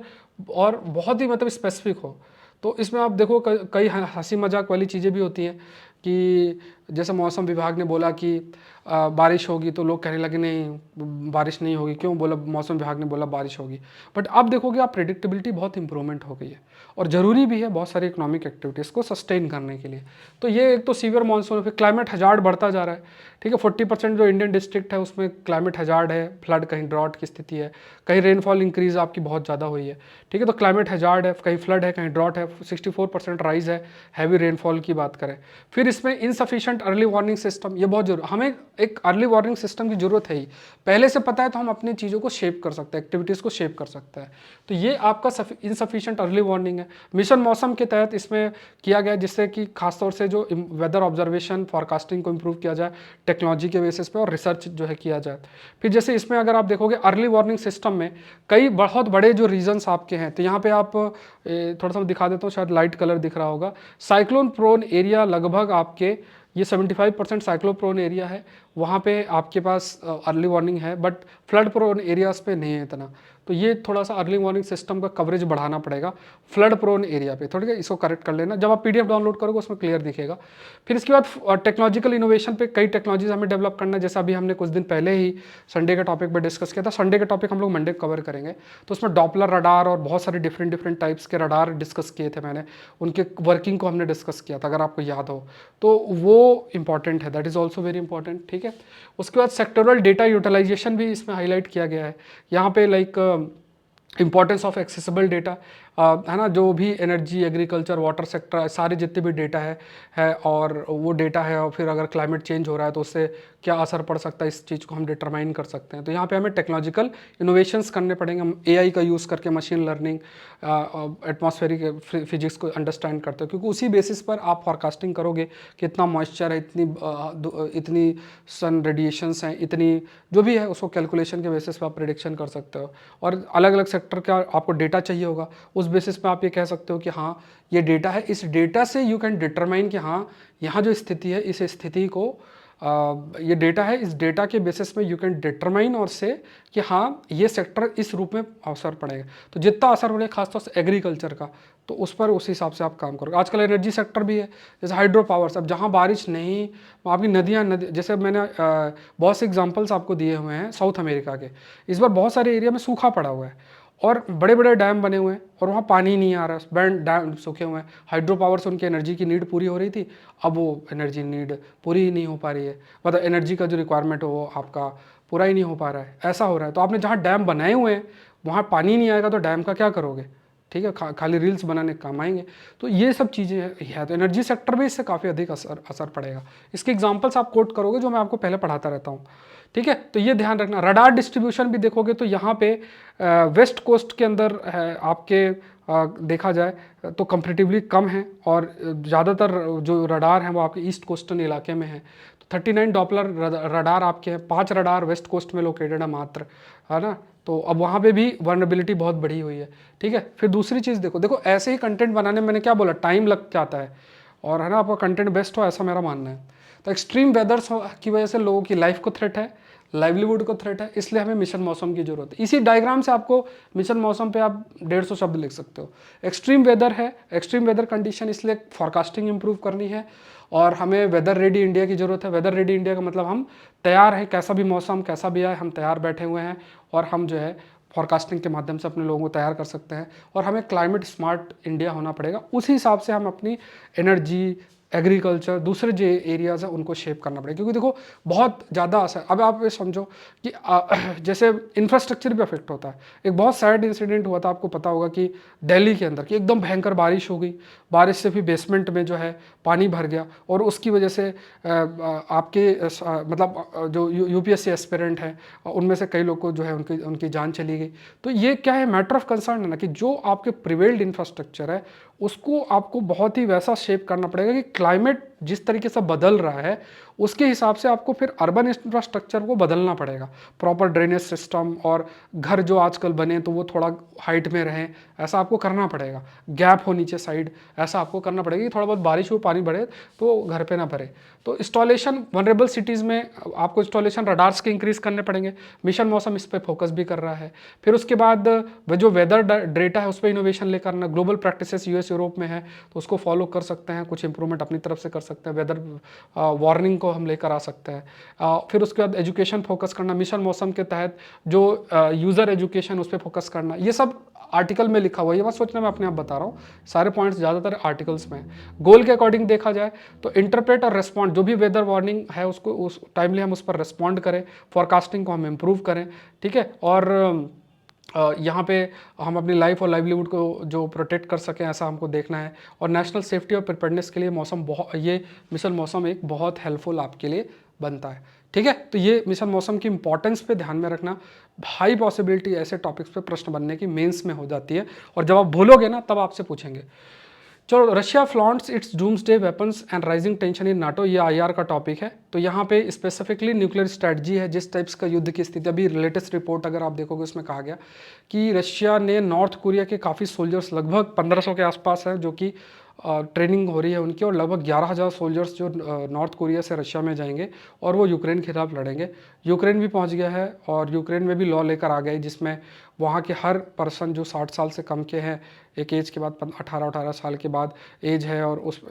और बहुत ही मतलब स्पेसिफिक हो, तो इसमें आप देखो कई हंसी मजाक वाली चीज़ें भी होती हैं कि जैसे मौसम विभाग ने बोला कि बारिश होगी, तो लोग कहने लगे नहीं बारिश नहीं होगी, क्यों बोला, मौसम विभाग ने बोला बारिश होगी। बट अब देखोगे आप प्रेडिक्टेबिलिटी बहुत इंप्रूवमेंट हो गई है, और ज़रूरी भी है बहुत सारी इकोनॉमिक एक्टिविटीज़ को सस्टेन करने के लिए। तो ये एक तो सीवियर मानसून, फिर क्लाइमेट हजार्ड बढ़ता जा रहा है, ठीक है। 40% जो इंडियन डिस्ट्रिक्ट है उसमें क्लाइमेट हजार्ड है, फ्लड, कहीं ड्रॉट की स्थिति है, कहीं रेनफॉल इंक्रीज आपकी बहुत ज़्यादा हुई है, ठीक है। तो क्लाइमेट हजार्ड है, कहीं फ्लड है, कहीं ड्रॉट है, 64% राइज है हैवी रेनफॉल की बात करें। फिर इसमें इनसफिशिएंट अर्ली वार्निंग सिस्टम, ये बहुत जरूरी, हमें एक अर्ली वार्निंग सिस्टम की जरूरत है ही, पहले से पता है तो हम अपनी चीज़ों को शेप कर सकते हैं, एक्टिविटीज़ को शेप कर सकते हैं। तो ये आपका इनसफिशिएंट अर्ली वार्निंग है। मिशन मौसम के तहत इसमें किया गया, जिससे कि खासतौर से जो वेदर ऑब्जर्वेशन फॉरकास्टिंग को इम्प्रूव किया जाए टेक्नोलॉजी के बेसिस पे, और रिसर्च जो है किया जाए। फिर जैसे इसमें अगर आप देखोगे अर्ली वार्निंग सिस्टम में कई बहुत बड़े जो रीजन्स आपके हैं, तो यहाँ पे आप थोड़ा सा दिखा देता हूँ, शायद लाइट कलर दिख रहा होगा। साइक्लोन प्रोन एरिया लगभग आपके ये 75% साइक्लो प्रोन एरिया है, वहाँ पे आपके पास अर्ली वार्निंग है, बट फ्लड प्रोन एरियाज पे नहीं है इतना। तो ये थोड़ा सा अर्ली वार्निंग सिस्टम का कवरेज बढ़ाना पड़ेगा फ्लड प्रोन एरिया पे, थोड़ा इसको करेक्ट कर लेना, जब आप पीडीएफ डाउनलोड करोगे उसमें क्लियर दिखेगा। फिर इसके बाद टेक्नोलॉजिकल इनोवेशन पे कई टेक्नोलॉजीज हमें डेवलप करना है, जैसा अभी हमने कुछ दिन पहले ही संडे के टॉपिक पे डिस्कस किया था। संडे के टॉपिक हम लोग मंडे कवर करेंगे, तो उसमें डॉपलर रडार और बहुत सारे डिफरेंट टाइप्स के रडार डिस्कस किए थे मैंने, उनके वर्किंग को हमने डिस्कस किया था, अगर आपको याद हो तो वो इंपॉर्टेंट है, that is also very important, ठीक है। उसके बाद सेक्टोरल डेटा यूटिलाइजेशन भी इसमें हाईलाइट किया गया है, यहाँ पे like importance of accessible data, है ना, जो भी एनर्जी, एग्रीकल्चर, वाटर सेक्टर, सारे जितने भी डेटा है और वो डेटा है, और फिर अगर क्लाइमेट चेंज हो रहा है तो उससे क्या असर पड़ सकता है, इस चीज़ को हम डिटरमाइन कर सकते हैं। तो यहाँ पे हमें टेक्नोलॉजिकल इनोवेशंस करने पड़ेंगे, हम एआई का यूज़ करके, मशीन लर्निंग, एटमॉस्फेरिक फिजिक्स को अंडरस्टैंड करते हो, क्योंकि उसी बेसिस पर आप फॉरकास्टिंग करोगे कि इतना मॉइस्चर है, इतनी सन रेडिएशंस हैं, इतनी जो भी है उसको कैलकुलेशन के बेसिस पर आप प्रिडिक्शन कर सकते हो। और अलग अलग सेक्टर का आपको डेटा चाहिए होगा, उस बेसिस पे आप ये कह सकते हो कि हाँ ये डेटा है, इस डेटा से यू कैन डिटरमाइन कि हाँ यहाँ जो स्थिति है, इस स्थिति को ये डेटा है, इस डेटा के बेसिस में यू कैन डिटरमाइन और से कि हाँ ये सेक्टर इस रूप में असर पड़ेगा। तो जितना असर पड़ेगा खासतौर से एग्रीकल्चर का, तो उस पर उस हिसाब से आप काम करोगे। आजकल एनर्जी सेक्टर भी है, जैसे हाइड्रो पावर्स, अब जहाँ बारिश नहीं, आपकी नदियाँ जैसे मैंने बहुत से एग्जांपल्स आपको दिए हुए हैं साउथ अमेरिका के, इस बार बहुत सारे एरिया में सूखा पड़ा हुआ है और बड़े बड़े डैम बने हुए हैं और वहाँ पानी नहीं आ रहा, बैंड डैम सूखे हुए हैं। हाइड्रो पावर से उनकी एनर्जी की नीड पूरी हो रही थी, अब वो एनर्जी नीड पूरी ही नहीं हो पा रही है, मतलब एनर्जी का जो रिक्वायरमेंट है वो आपका पूरा ही नहीं हो पा रहा है, ऐसा हो रहा है। तो आपने जहाँ डैम बनाए हुए हैं वहाँ पानी नहीं आएगा तो डैम का क्या करोगे, ठीक है, खाली रील्स बनाने काम आएंगे। तो ये सब चीज़ें है, तो एनर्जी सेक्टर में इससे काफ़ी अधिक असर पड़ेगा। इसके एग्जांपल्स आप कोट करोगे जो मैं आपको पहले पढ़ाता रहता हूँ, ठीक है। तो ये ध्यान रखना। रडार डिस्ट्रीब्यूशन भी देखोगे तो यहाँ पे वेस्ट कोस्ट के अंदर है आपके, देखा जाए तो कंपेरेटिवली कम है, और ज़्यादातर जो रडार हैं वो आपके ईस्ट कोस्टर्न इलाके में है। तो 39 डॉपलर रडार आपके हैं, 5 रडार वेस्ट कोस्ट में लोकेटेड है मात्र, है ना। तो अब वहाँ पे भी वल्नरेबिलिटी बहुत बढ़ी हुई है, ठीक है। फिर दूसरी चीज़ देखो ऐसे ही कंटेंट बनाने में मैंने क्या बोला, टाइम लग जाता है, और है ना आपका कंटेंट बेस्ट हो, ऐसा मेरा मानना है। तो एक्सट्रीम वेदर्स की वजह से लोगों की लाइफ को थ्रेट है, लाइवलीहुड को थ्रेट है, इसलिए हमें मिशन मौसम की जरूरत है। इसी डायग्राम से आपको मिशन मौसम पे आप 150 शब्द लिख सकते हो। एक्सट्रीम वेदर है, एक्सट्रीम वेदर कंडीशन, इसलिए फॉरकास्टिंग इंप्रूव करनी है और हमें वेदर रेडी इंडिया की ज़रूरत है। वेदर रेडी इंडिया का मतलब हम तैयार हैं, कैसा भी मौसम कैसा भी आए हम तैयार बैठे हुए हैं, और हम जो है फॉरकास्टिंग के माध्यम से अपने लोगों को तैयार कर सकते हैं। और हमें क्लाइमेट स्मार्ट इंडिया होना पड़ेगा, उसी हिसाब से हम अपनी एनर्जी, एग्रीकल्चर, दूसरे जो एरियाज़ हैं उनको शेप करना पड़ेगा। क्योंकि देखो बहुत ज़्यादा असर, अब आप ये समझो कि जैसे इंफ्रास्ट्रक्चर भी अफेक्ट होता है। एक बहुत सैड इंसिडेंट हुआ था, आपको पता होगा कि दिल्ली के अंदर कि एकदम भयंकर बारिश हो गई, बारिश से फिर बेसमेंट में जो है पानी भर गया और उसकी वजह से आपके मतलब जो यूपीएससी एस्पिरेंट हैं उनमें से कई लोग को जो है उनकी उनकी जान चली गई। तो ये क्या है, मैटर ऑफ कंसर्न है ना, कि जो आपके प्रिवेल्ड इंफ्रास्ट्रक्चर है उसको आपको बहुत ही वैसा शेप करना पड़ेगा कि क्लाइमेट जिस तरीके से बदल रहा है उसके हिसाब से आपको फिर अर्बन इंफ्रास्ट्रक्चर को बदलना पड़ेगा। प्रॉपर ड्रेनेज सिस्टम, और घर जो आजकल बने तो वो थोड़ा हाइट में रहें, ऐसा आपको करना पड़ेगा। गैप हो नीचे साइड, ऐसा आपको करना पड़ेगा कि थोड़ा बहुत बारिश हो पानी बढ़े तो घर पे ना भरे। तो इंस्टॉलेशन वनरेबल सिटीज़ में आपको इंस्टॉलेशन रडार्स के इंक्रीज़ करने पड़ेंगे। मिशन मौसम इस पर फोकस भी कर रहा है। फिर उसके बाद वो जो वेदर डेटा है उस पर इनोवेशन लेकर आना। ग्लोबल प्रैक्टिसेस यूएस यूरोप में है तो उसको फॉलो कर सकते हैं, कुछ इंप्रूवमेंट अपनी तरफ से कर सकते हैं। वेदर वार्निंग को हम लेकर आ सकते हैं। फिर उसके बाद एजुकेशन फोकस करना, मिशन मौसम के तहत जो यूज़र एजुकेशन उस पर फोकस करना। ये सब आर्टिकल में लिखा हुआ है, ये बात सोचना मैं अपने आप बता रहा हूँ, सारे पॉइंट्स ज़्यादातर आर्टिकल्स में हैं। गोल के अकॉर्डिंग देखा जाए तो इंटरप्रेट और रिस्पॉन्ड, जो भी वेदर वार्निंग है उसको उस टाइमली हम उस पर रिस्पॉन्ड करें, फॉरकास्टिंग को हम इम्प्रूव करें, ठीक है। और यहाँ पे हम अपनी लाइफ और लाइवलीहुड को जो प्रोटेक्ट कर सकें ऐसा हमको देखना है। और नेशनल सेफ्टी और प्रिपेयर्डनेस के लिए मौसम ये मिशन मौसम एक बहुत हेल्पफुल आपके लिए बनता है, ठीक है। तो ये मिशन मौसम की इंपॉर्टेंस पे ध्यान में रखना। हाई पॉसिबिलिटी ऐसे टॉपिक्स पे प्रश्न बनने की मेंस में हो जाती है, और जब आप भूलोगे ना तब आपसे पूछेंगे। चलो, Russia flaunts its doomsday weapons and rising tension in NATO, ये आईआर का टॉपिक है। तो यहाँ पे स्पेसिफिकली न्यूक्लियर स्ट्रेटजी है, जिस टाइप्स का युद्ध की स्थिति। अभी लेटेस्ट रिपोर्ट अगर आप देखोगे उसमें कहा गया कि रशिया ने नॉर्थ कोरिया के काफ़ी सोल्जर्स, लगभग 1500 के आसपास हैं जो कि ट्रेनिंग हो रही है उनकी, और लगभग 11,000 सोल्जर्स जो नॉर्थ कोरिया से रशिया में जाएंगे और वो यूक्रेन के खिलाफ लड़ेंगे। यूक्रेन भी पहुंच गया है और यूक्रेन में भी लॉ लेकर आ गए जिसमें वहाँ के हर पर्सन जो 60 साल से कम के हैं, एक एज के बाद 18 साल के बाद एज है, और उस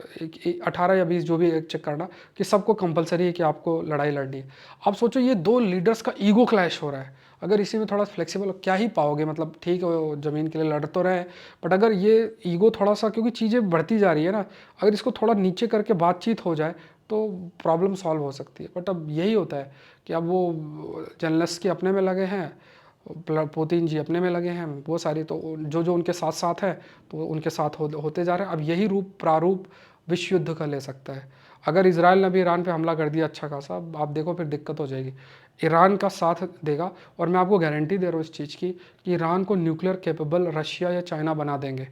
18 या 20 जो भी एज चेक करना, कि सबको कंपलसरी है कि आपको लड़ाई लड़नी है। आप सोचो ये दो लीडर्स का ईगो क्लैश हो रहा है। अगर इसी में थोड़ा फ्लेक्सिबल क्या ही पाओगे, मतलब ठीक है ज़मीन के लिए लड़ तो रहे हैं, बट अगर ये ईगो थोड़ा सा, क्योंकि चीज़ें बढ़ती जा रही है ना, अगर इसको थोड़ा नीचे करके बातचीत हो जाए तो प्रॉब्लम सॉल्व हो सकती है। बट अब यही होता है कि अब वो जेलनेस्की अपने में लगे हैं, पुतिन जी अपने में लगे हैं, वो सारी तो जो जो उनके साथ साथ है तो उनके साथ होते जा रहे हैं। अब यही रूप प्रारूप विश्व युद्ध का ले सकता है। अगर इसराइल ने भी ईरान पे हमला कर दिया अच्छा खासा, आप देखो फिर दिक्कत हो जाएगी। ईरान का साथ देगा, और मैं आपको गारंटी दे रहा हूँ इस चीज़ की कि ईरान को न्यूक्लियर कैपेबल रशिया या चाइना बना देंगे,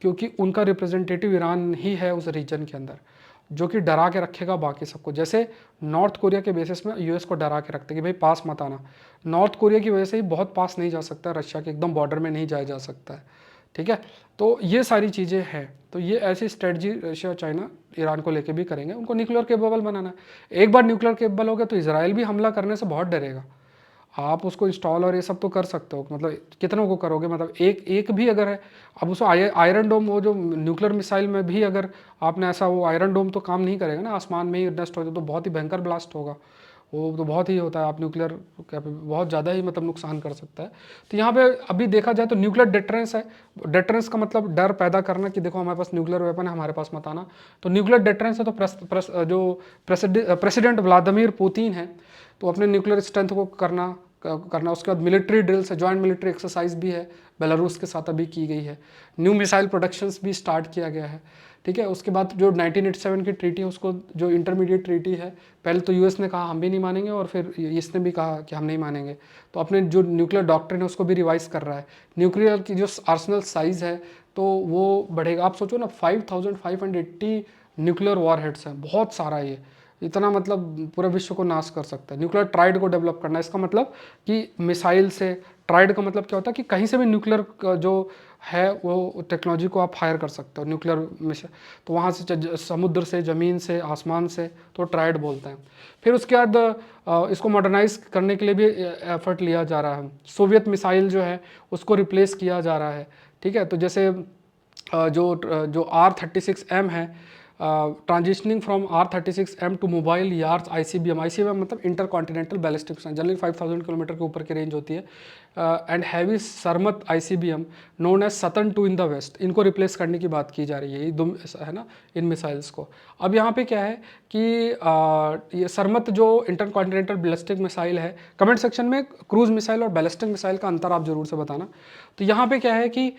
क्योंकि उनका रिप्रेजेंटेटिव ईरान ही है उस रीजन के अंदर, जो कि डरा के रखेगा बाकी सबको। जैसे नॉर्थ कोरिया के बेसिस में यूएस को डरा के रखते कि भाई पास मत आना। नॉर्थ कोरिया की वजह से ही बहुत पास नहीं जा सकता, रशिया के एकदम बॉर्डर में नहीं जाया जा सकता है, ठीक है। तो ये सारी चीज़ें हैं। तो ये ऐसी स्ट्रेटजी रशिया चाइना ईरान को लेके भी करेंगे, उनको न्यूक्लियर केपेबल बनाना है। एक बार न्यूक्लियर केपेबल हो गया तो इसराइल भी हमला करने से बहुत डरेगा। आप उसको इंस्टॉल और ये सब तो कर सकते हो, मतलब कितनों को करोगे, मतलब एक एक भी अगर है। अब उसको आयरन डोम, वो जो न्यूक्लियर मिसाइल में भी अगर आपने ऐसा, वो आयरन डोम तो काम नहीं करेगा ना, आसमान में ही नष्ट हो जाए तो बहुत ही भयंकर ब्लास्ट होगा, वो तो बहुत ही होता है। आप न्यूक्लियर बहुत ज़्यादा ही मतलब नुकसान कर सकता है। तो यहाँ पे अभी देखा जाए तो न्यूक्लियर डिटरेंस है। डिटरेंस का मतलब डर पैदा करना कि देखो हमारे पास न्यूक्लियर वेपन है, हमारे पास मत आना। तो न्यूक्लियर डिटरेंस है, तो जो प्रेसिडेंट व्लादिमीर पुतिन है तो अपने न्यूक्लियर स्ट्रेंथ को करना। उसके बाद मिलिट्री ड्रिल्स है, जॉइंट मिलिट्री एक्सरसाइज भी है, बेलारूस के साथ अभी की गई है। न्यू मिसाइल प्रोडक्शंस भी स्टार्ट किया गया है, ठीक है। उसके बाद जो 1987 की ट्रीटी है, उसको जो इंटरमीडिएट ट्रीटी है, पहले तो यूएस ने कहा हम भी नहीं मानेंगे, और फिर इसने भी कहा कि हम नहीं मानेंगे। तो अपने जो न्यूक्लियर डॉक्ट्रिन है उसको भी रिवाइज कर रहा है। न्यूक्लियर की जो आर्सनल साइज़ है तो वो बढ़ेगा। आप सोचो ना, 5580 न्यूक्लियर वॉरहेड्स हैं, बहुत सारा ये, इतना मतलब पूरे विश्व को नाश कर सकता है। न्यूक्लियर ट्राइड को डेवलप करना, इसका मतलब कि मिसाइल से, ट्राइड का मतलब क्या होता है कि कहीं से भी न्यूक्लियर जो है वो टेक्नोलॉजी को आप फायर कर सकते हो, न्यूक्लियर मिशन। तो वहाँ से समुद्र से, ज़मीन से, आसमान से, तो ट्राइड बोलते हैं। फिर उसके बाद इसको मॉडर्नाइज करने के लिए भी एफर्ट लिया जा रहा है। सोवियत मिसाइल जो है उसको रिप्लेस किया जा रहा है, ठीक है। तो जैसे जो R36M है, transitioning from R-36M to mobile Yars ICBM मतलब intercontinental ballistic missile, generally 5000 kilometre के ऊपर की रेंज होती है, and heavy Sarmat ICBM known as Satan 2 in the West, इनको रिप्लेस करने की बात की जा रही है, ये दो है ना इन मिसाइल्स को। अब यहाँ पे क्या है कि ये सरमत जो इंटर कॉन्टिनेंटल बैलिस्टिक मिसाइल है, कमेंट सेक्शन में क्रूज मिसाइल और बैलिस्टिक मिसाइल का अंतर आप जरूर से बताना। तो यहाँ पे क्या है कि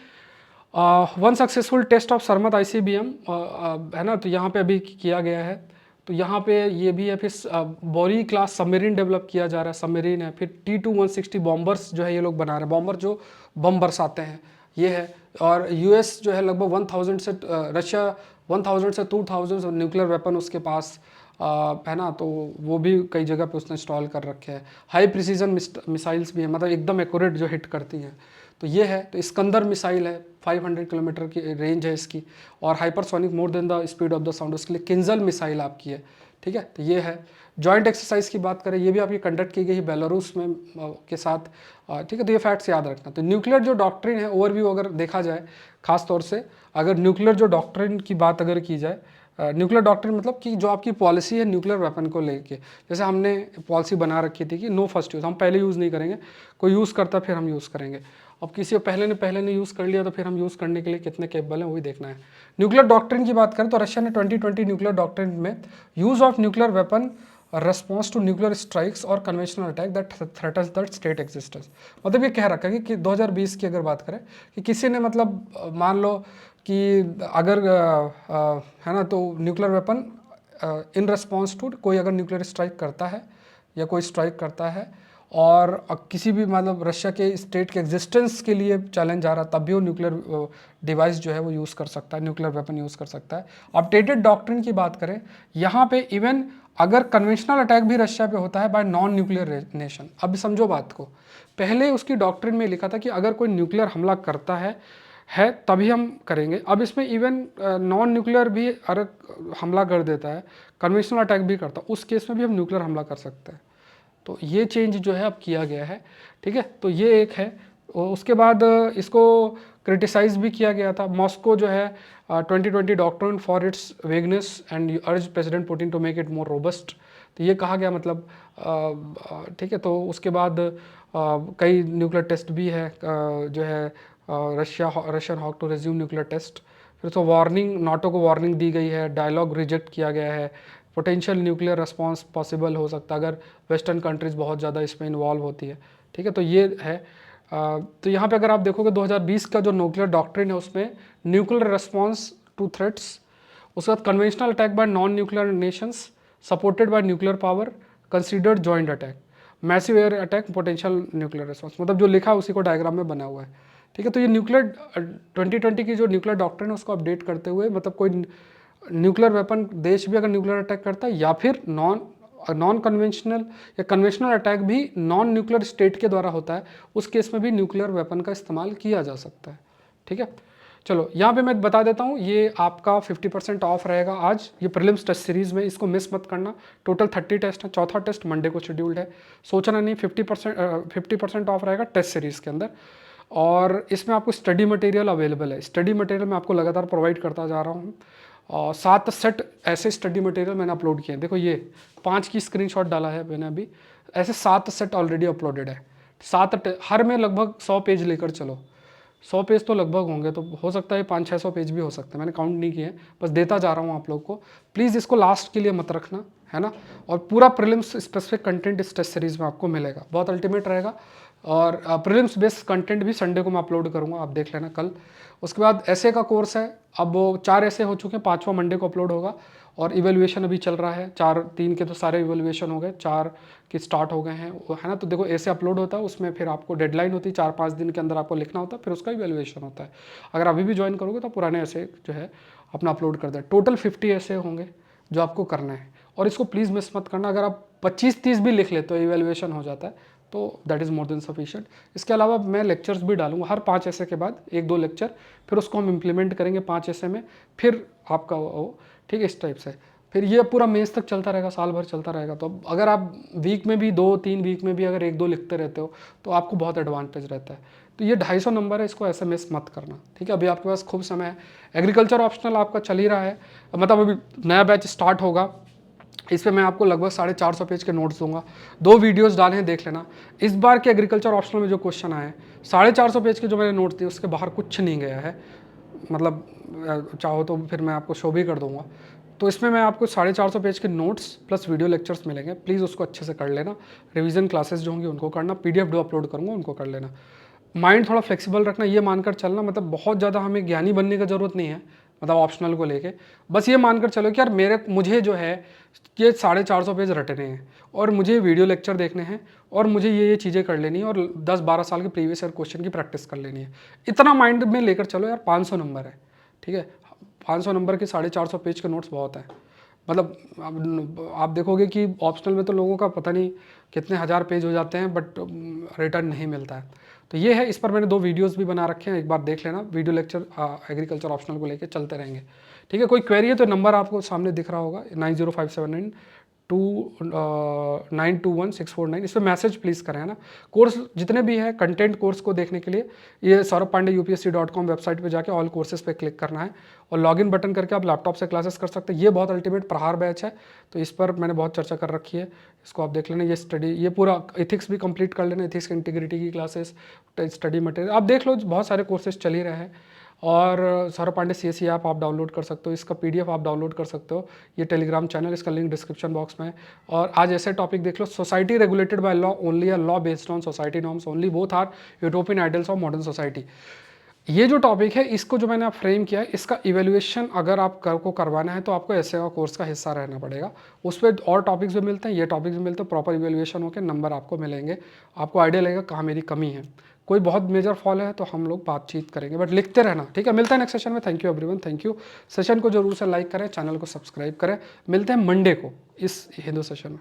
one successful test of Sarmat ICBM है ना, तो यहाँ पे अभी किया गया है। तो यहाँ पे ये भी है, फिर बोरी क्लास सबमरीन डेवलप किया जा रहा है, सबमरीन है, फिर T-2-160 बॉम्बर्स जो है ये लोग बना रहे हैं, बॉम्बर जो बम बरसाते हैं ये है। और US जो है लगभग 1000 से रशिया 1000 से 2000 न्यूक्लियर वेपन उसके पास है ना, तो वो भी कई जगह पे उसने इंस्टॉल कर रखे हैं। हाई प्रिसीजन मिसाइल्स भी है, मतलब एकदम एक्यूरेट जो हिट करती हैं, तो ये है। तो इस्कंदर मिसाइल है, 500 किलोमीटर की रेंज है इसकी, और hypersonic more than the speed of the sound, उसके लिए किंजल मिसाइल आपकी है, ठीक है। तो ये है। जॉइंट एक्सरसाइज की बात करें, ये भी आपकी कंडक्ट की गई बेलारूस में के साथ, ठीक है। तो ये फैक्ट्स याद रखना। तो न्यूक्लियर जो डॉक्ट्रिन है, ओवरव्यू अगर देखा जाए, खास तौर से अगर न्यूक्लियर जो डॉक्ट्रिन की बात अगर की जाए, न्यूक्लियर डॉक्ट्रिन मतलब कि जो आपकी पॉलिसी है न्यूक्लियर वेपन को लेके, जैसे हमने पॉलिसी बना रखी थी कि नो फर्स्ट यूज़, हम पहले यूज़ नहीं करेंगे, कोई यूज़ करता फिर हम यूज़ करेंगे। अब किसी को पहले ने यूज़ कर लिया तो फिर हम यूज़ करने के लिए कितने केपेबल हैं, वही देखना है। न्यूक्लियर डॉक्ट्रिन की बात करें तो रशिया ने 2020 न्यूक्लियर डॉक्ट्रिन में use of nuclear weapon response to nuclear strikes और conventional attack that threatens the state existence, मतलब ये कह रखा है कि 2020 की अगर बात करें कि किसी ने मतलब मान लो कि अगर है ना, तो nuclear weapon in response to कोई अगर न्यूक्लियर स्ट्राइक करता है या कोई स्ट्राइक करता है और किसी भी मतलब रशिया के स्टेट के एग्जिस्टेंस के लिए चैलेंज आ रहा, तब भी वो न्यूक्लियर डिवाइस जो है वो यूज़ कर सकता है, न्यूक्लियर वेपन यूज़ कर सकता है। अपडेटेड डॉक्ट्रिन की बात करें, यहाँ पे इवन अगर कन्वेंशनल अटैक भी रशिया पे होता है बाय नॉन न्यूक्लियर नेशन, अब समझो बात को, पहले उसकी डॉक्ट्रिन में लिखा था कि अगर कोई न्यूक्लियर हमला करता है तभी हम करेंगे। अब इसमें इवन नॉन न्यूक्लियर भी अगर हमला कर देता है, कन्वेंशनल अटैक भी करता है, उस केस में भी हम न्यूक्लियर हमला कर सकते हैं। तो ये चेंज जो है अब किया गया है, ठीक है। तो ये एक है। उसके बाद इसको क्रिटिसाइज भी किया गया था। मॉस्को जो है 2020 doctrine for its vagueness and urge President Putin to make it more robust, तो ये कहा गया, मतलब ठीक है। तो उसके बाद कई न्यूक्लियर टेस्ट भी है, जो है Russian hawk to resume nuclear test. फिर तो वार्निंग, नाटो को वार्निंग दी गई है, डायलॉग रिजेक्ट किया गया है, पोटेंशियल न्यूक्लियर रिस्पांस पॉसिबल हो सकता है अगर वेस्टर्न कंट्रीज़ बहुत ज़्यादा इसमें इन्वॉल्व होती है, ठीक है। तो ये है। तो यहाँ पे अगर आप देखोगे 2020 का जो न्यूक्लियर डॉक्ट्रिन है उसमें न्यूक्लियर रिस्पांस टू थ्रेट्स, उसके बाद conventional attack by non nuclear Nations supported by nuclear power considered joint attack, massive air attack, potential nuclear response, मतलब जो लिखा है उसी को डायग्राम में बना हुआ है, ठीक है। तो ये न्यूक्लियर 2020 की जो न्यूक्लियर डॉक्ट्रिन है उसको अपडेट करते हुए, मतलब कोई न्यूक्लियर वेपन देश भी अगर न्यूक्लियर अटैक करता है या फिर नॉन कन्वेंशनल या कन्वेंशनल अटैक भी नॉन न्यूक्लियर स्टेट के द्वारा होता है, उस केस में भी न्यूक्लियर वेपन का इस्तेमाल किया जा सकता है, ठीक है। चलो यहाँ पे मैं बता देता हूँ, ये आपका 50% ऑफ रहेगा आज, ये प्रीलिम्स टेस्ट सीरीज़ में, इसको मिस मत करना। टोटल 30 टेस्ट है, चौथा टेस्ट मंडे को शेड्यूल्ड है, सोचना नहीं। 50% ऑफ रहेगा टेस्ट सीरीज़ के अंदर। और इसमें आपको स्टडी मटेरियल अवेलेबल है, स्टडी मटेरियल मैं आपको लगातार प्रोवाइड करता जा रहा हूँ। 7 सेट ऐसे स्टडी मटेरियल मैंने अपलोड किए हैं, देखो ये 5 की स्क्रीनशॉट डाला है मैंने अभी, ऐसे 7 सेट ऑलरेडी अपलोडेड है। 7 हर में लगभग 100 पेज लेकर चलो, 100 पेज तो लगभग होंगे, तो हो सकता है 500-600 पेज भी हो सकते हैं, मैंने काउंट नहीं किए, बस देता जा रहा हूँ आप लोग को। प्लीज़ इसको लास्ट के लिए मत रखना, है ना। और पूरा प्रीलिम्स स्पेसिफिक कंटेंट इस टेस्ट सीरीज़ में आपको मिलेगा, बहुत अल्टीमेट रहेगा। और प्रीलिम्स बेस्ड कंटेंट भी संडे को मैं अपलोड करूँगा, आप देख लेना कल। उसके बाद ऐसे का कोर्स है, अब वो 4 ऐसे हो चुके हैं, 5वां मंडे को अपलोड होगा। और इवेल्युएशन अभी चल रहा है, 3 के तो सारे इवेल्युएशन हो गए, 4 के स्टार्ट हो गए हैं, है ना। तो देखो ऐसे अपलोड होता है, उसमें फिर आपको डेडलाइन होती है, 4-5 दिन के अंदर आपको लिखना होता है, फिर उसका इवेल्युएशन होता है। अगर अभी भी ज्वाइन करोगे तो पुराने ऐसे जो है अपना अपलोड कर दें। टोटल 50 ऐसे होंगे जो आपको करना है, और इसको प्लीज़ मिस मत करना। अगर आप 25-30 भी लिख ले तो इवेल्युएशन हो जाता है, तो that is more than sufficient. इसके अलावा मैं लेक्चर्स भी डालूंगा, हर 5 ऐसे के बाद 1-2 लेक्चर, फिर उसको हम इम्प्लीमेंट करेंगे 5 ऐसे में, फिर आपका वो, ठीक है, इस टाइप से। फिर ये पूरा मेंस तक चलता रहेगा, साल भर चलता रहेगा। तो अगर आप वीक में भी 2-3 वीक में भी अगर 1-2 लिखते रहते हो तो आपको बहुत एडवांटेज रहता है। तो ये 250 नंबर है, इसको ऐसे मिस मत करना, ठीक है। अभी आपके पास खूब समय है। एग्रीकल्चर ऑप्शनल आपका चल ही रहा है, मतलब अभी नया बैच स्टार्ट होगा, इस पे मैं आपको लगभग 450 पेज के नोट्स दूंगा। 2 वीडियोस डाले हैं, देख लेना। इस बार के एग्रीकल्चर ऑप्शनल में जो क्वेश्चन आए हैं 450 पेज के जो मैंने नोट्स दिए उसके बाहर कुछ नहीं गया है, मतलब चाहो तो फिर मैं आपको शो भी कर दूंगा। तो इसमें मैं आपको 450 पेज के नोट्स प्लस वीडियो लेक्चर्स मिलेंगे, प्लीज़ उसको अच्छे से कर लेना। रिवीजन क्लासेस जो होंगी उनको करना, PDF जो अपलोड करूँगा उनको कर लेना। माइंड थोड़ा फ्लेक्सिबल रखना, ये मानकर चलना, मतलब बहुत ज़्यादा हमें ज्ञानी बनने की ज़रूरत नहीं है, मतलब ऑप्शनल को लेके। बस ये मानकर चलो कि यार मुझे जो है ये 450 पेज रटने हैं और मुझे वीडियो लेक्चर देखने हैं और मुझे ये चीज़ें कर लेनी है और 10-12 साल के प्रीवियस ईयर क्वेश्चन की प्रैक्टिस कर लेनी है। इतना माइंड में लेकर चलो यार, 500 नंबर है, ठीक है। 500 नंबर के 450 पेज के नोट्स बहुत हैं। मतलब अब आप देखोगे कि ऑप्शनल में तो लोगों का पता नहीं कितने हज़ार पेज हो जाते हैं, बट रिटर्न नहीं मिलता है। तो ये है, इस पर मैंने 2 वीडियोस भी बना रखे हैं, एक बार देख लेना। वीडियो लेक्चर एग्रीकल्चर ऑप्शनल को लेके चलते रहेंगे, ठीक है। कोई क्वेरी है तो नंबर आपको सामने दिख रहा होगा 9057929164 इस पर मैसेज प्लीज़ करें, है ना। कोर्स जितने भी हैं कंटेंट कोर्स को देखने के लिए ये saurabhpandey.upsc.com वेबसाइट पे जाके ऑल कोर्सेज पे क्लिक करना है और लॉगिन बटन करके आप लैपटॉप से क्लासेस कर सकते हैं। ये बहुत अल्टीमेट प्रहार बैच है, तो इस पर मैंने बहुत चर्चा कर रखी है, इसको आप देख लेना। ये पूरा इथिक्स भी कंप्लीट कर लेना, इथिक्स इंटीग्रिटी की क्लासेस, स्टडी मटेरियल आप देख लो, बहुत सारे कोर्सेज चल ही रहे हैं। और सौरभ पांडे CSE ऐप आप डाउनलोड कर सकते हो, इसका PDF आप डाउनलोड कर सकते हो, ये टेलीग्राम चैनल, इसका लिंक डिस्क्रिप्शन बॉक्स में है। और आज ऐसे टॉपिक देख लो, society regulated by law only, a law based on society norms only, both are utopian ideals of modern society. ये जो टॉपिक है इसको जो मैंने आप फ्रेम किया है, इसका इवेल्युएशन अगर आप को करवाना है तो आपको ऐसे का कोर्स का हिस्सा रहना पड़ेगा। उस पर और टॉपिक्स भी मिलते हैं, ये टॉपिक्स भी मिलते हैं, प्रॉपर इवेल्युएशन होकर नंबर आपको मिलेंगे, आपको आइडिया लगेगा कहाँ मेरी कमी है। कोई बहुत मेजर फॉल है तो हम लोग बातचीत करेंगे, बट लिखते रहना, ठीक है। मिलते हैं नेक्स्ट सेशन में। Thank you everyone, thank you. Session को जरूर से लाइक करें, चैनल को सब्सक्राइब करें। मिलते हैं मंडे को इस हिंदू सेशन में।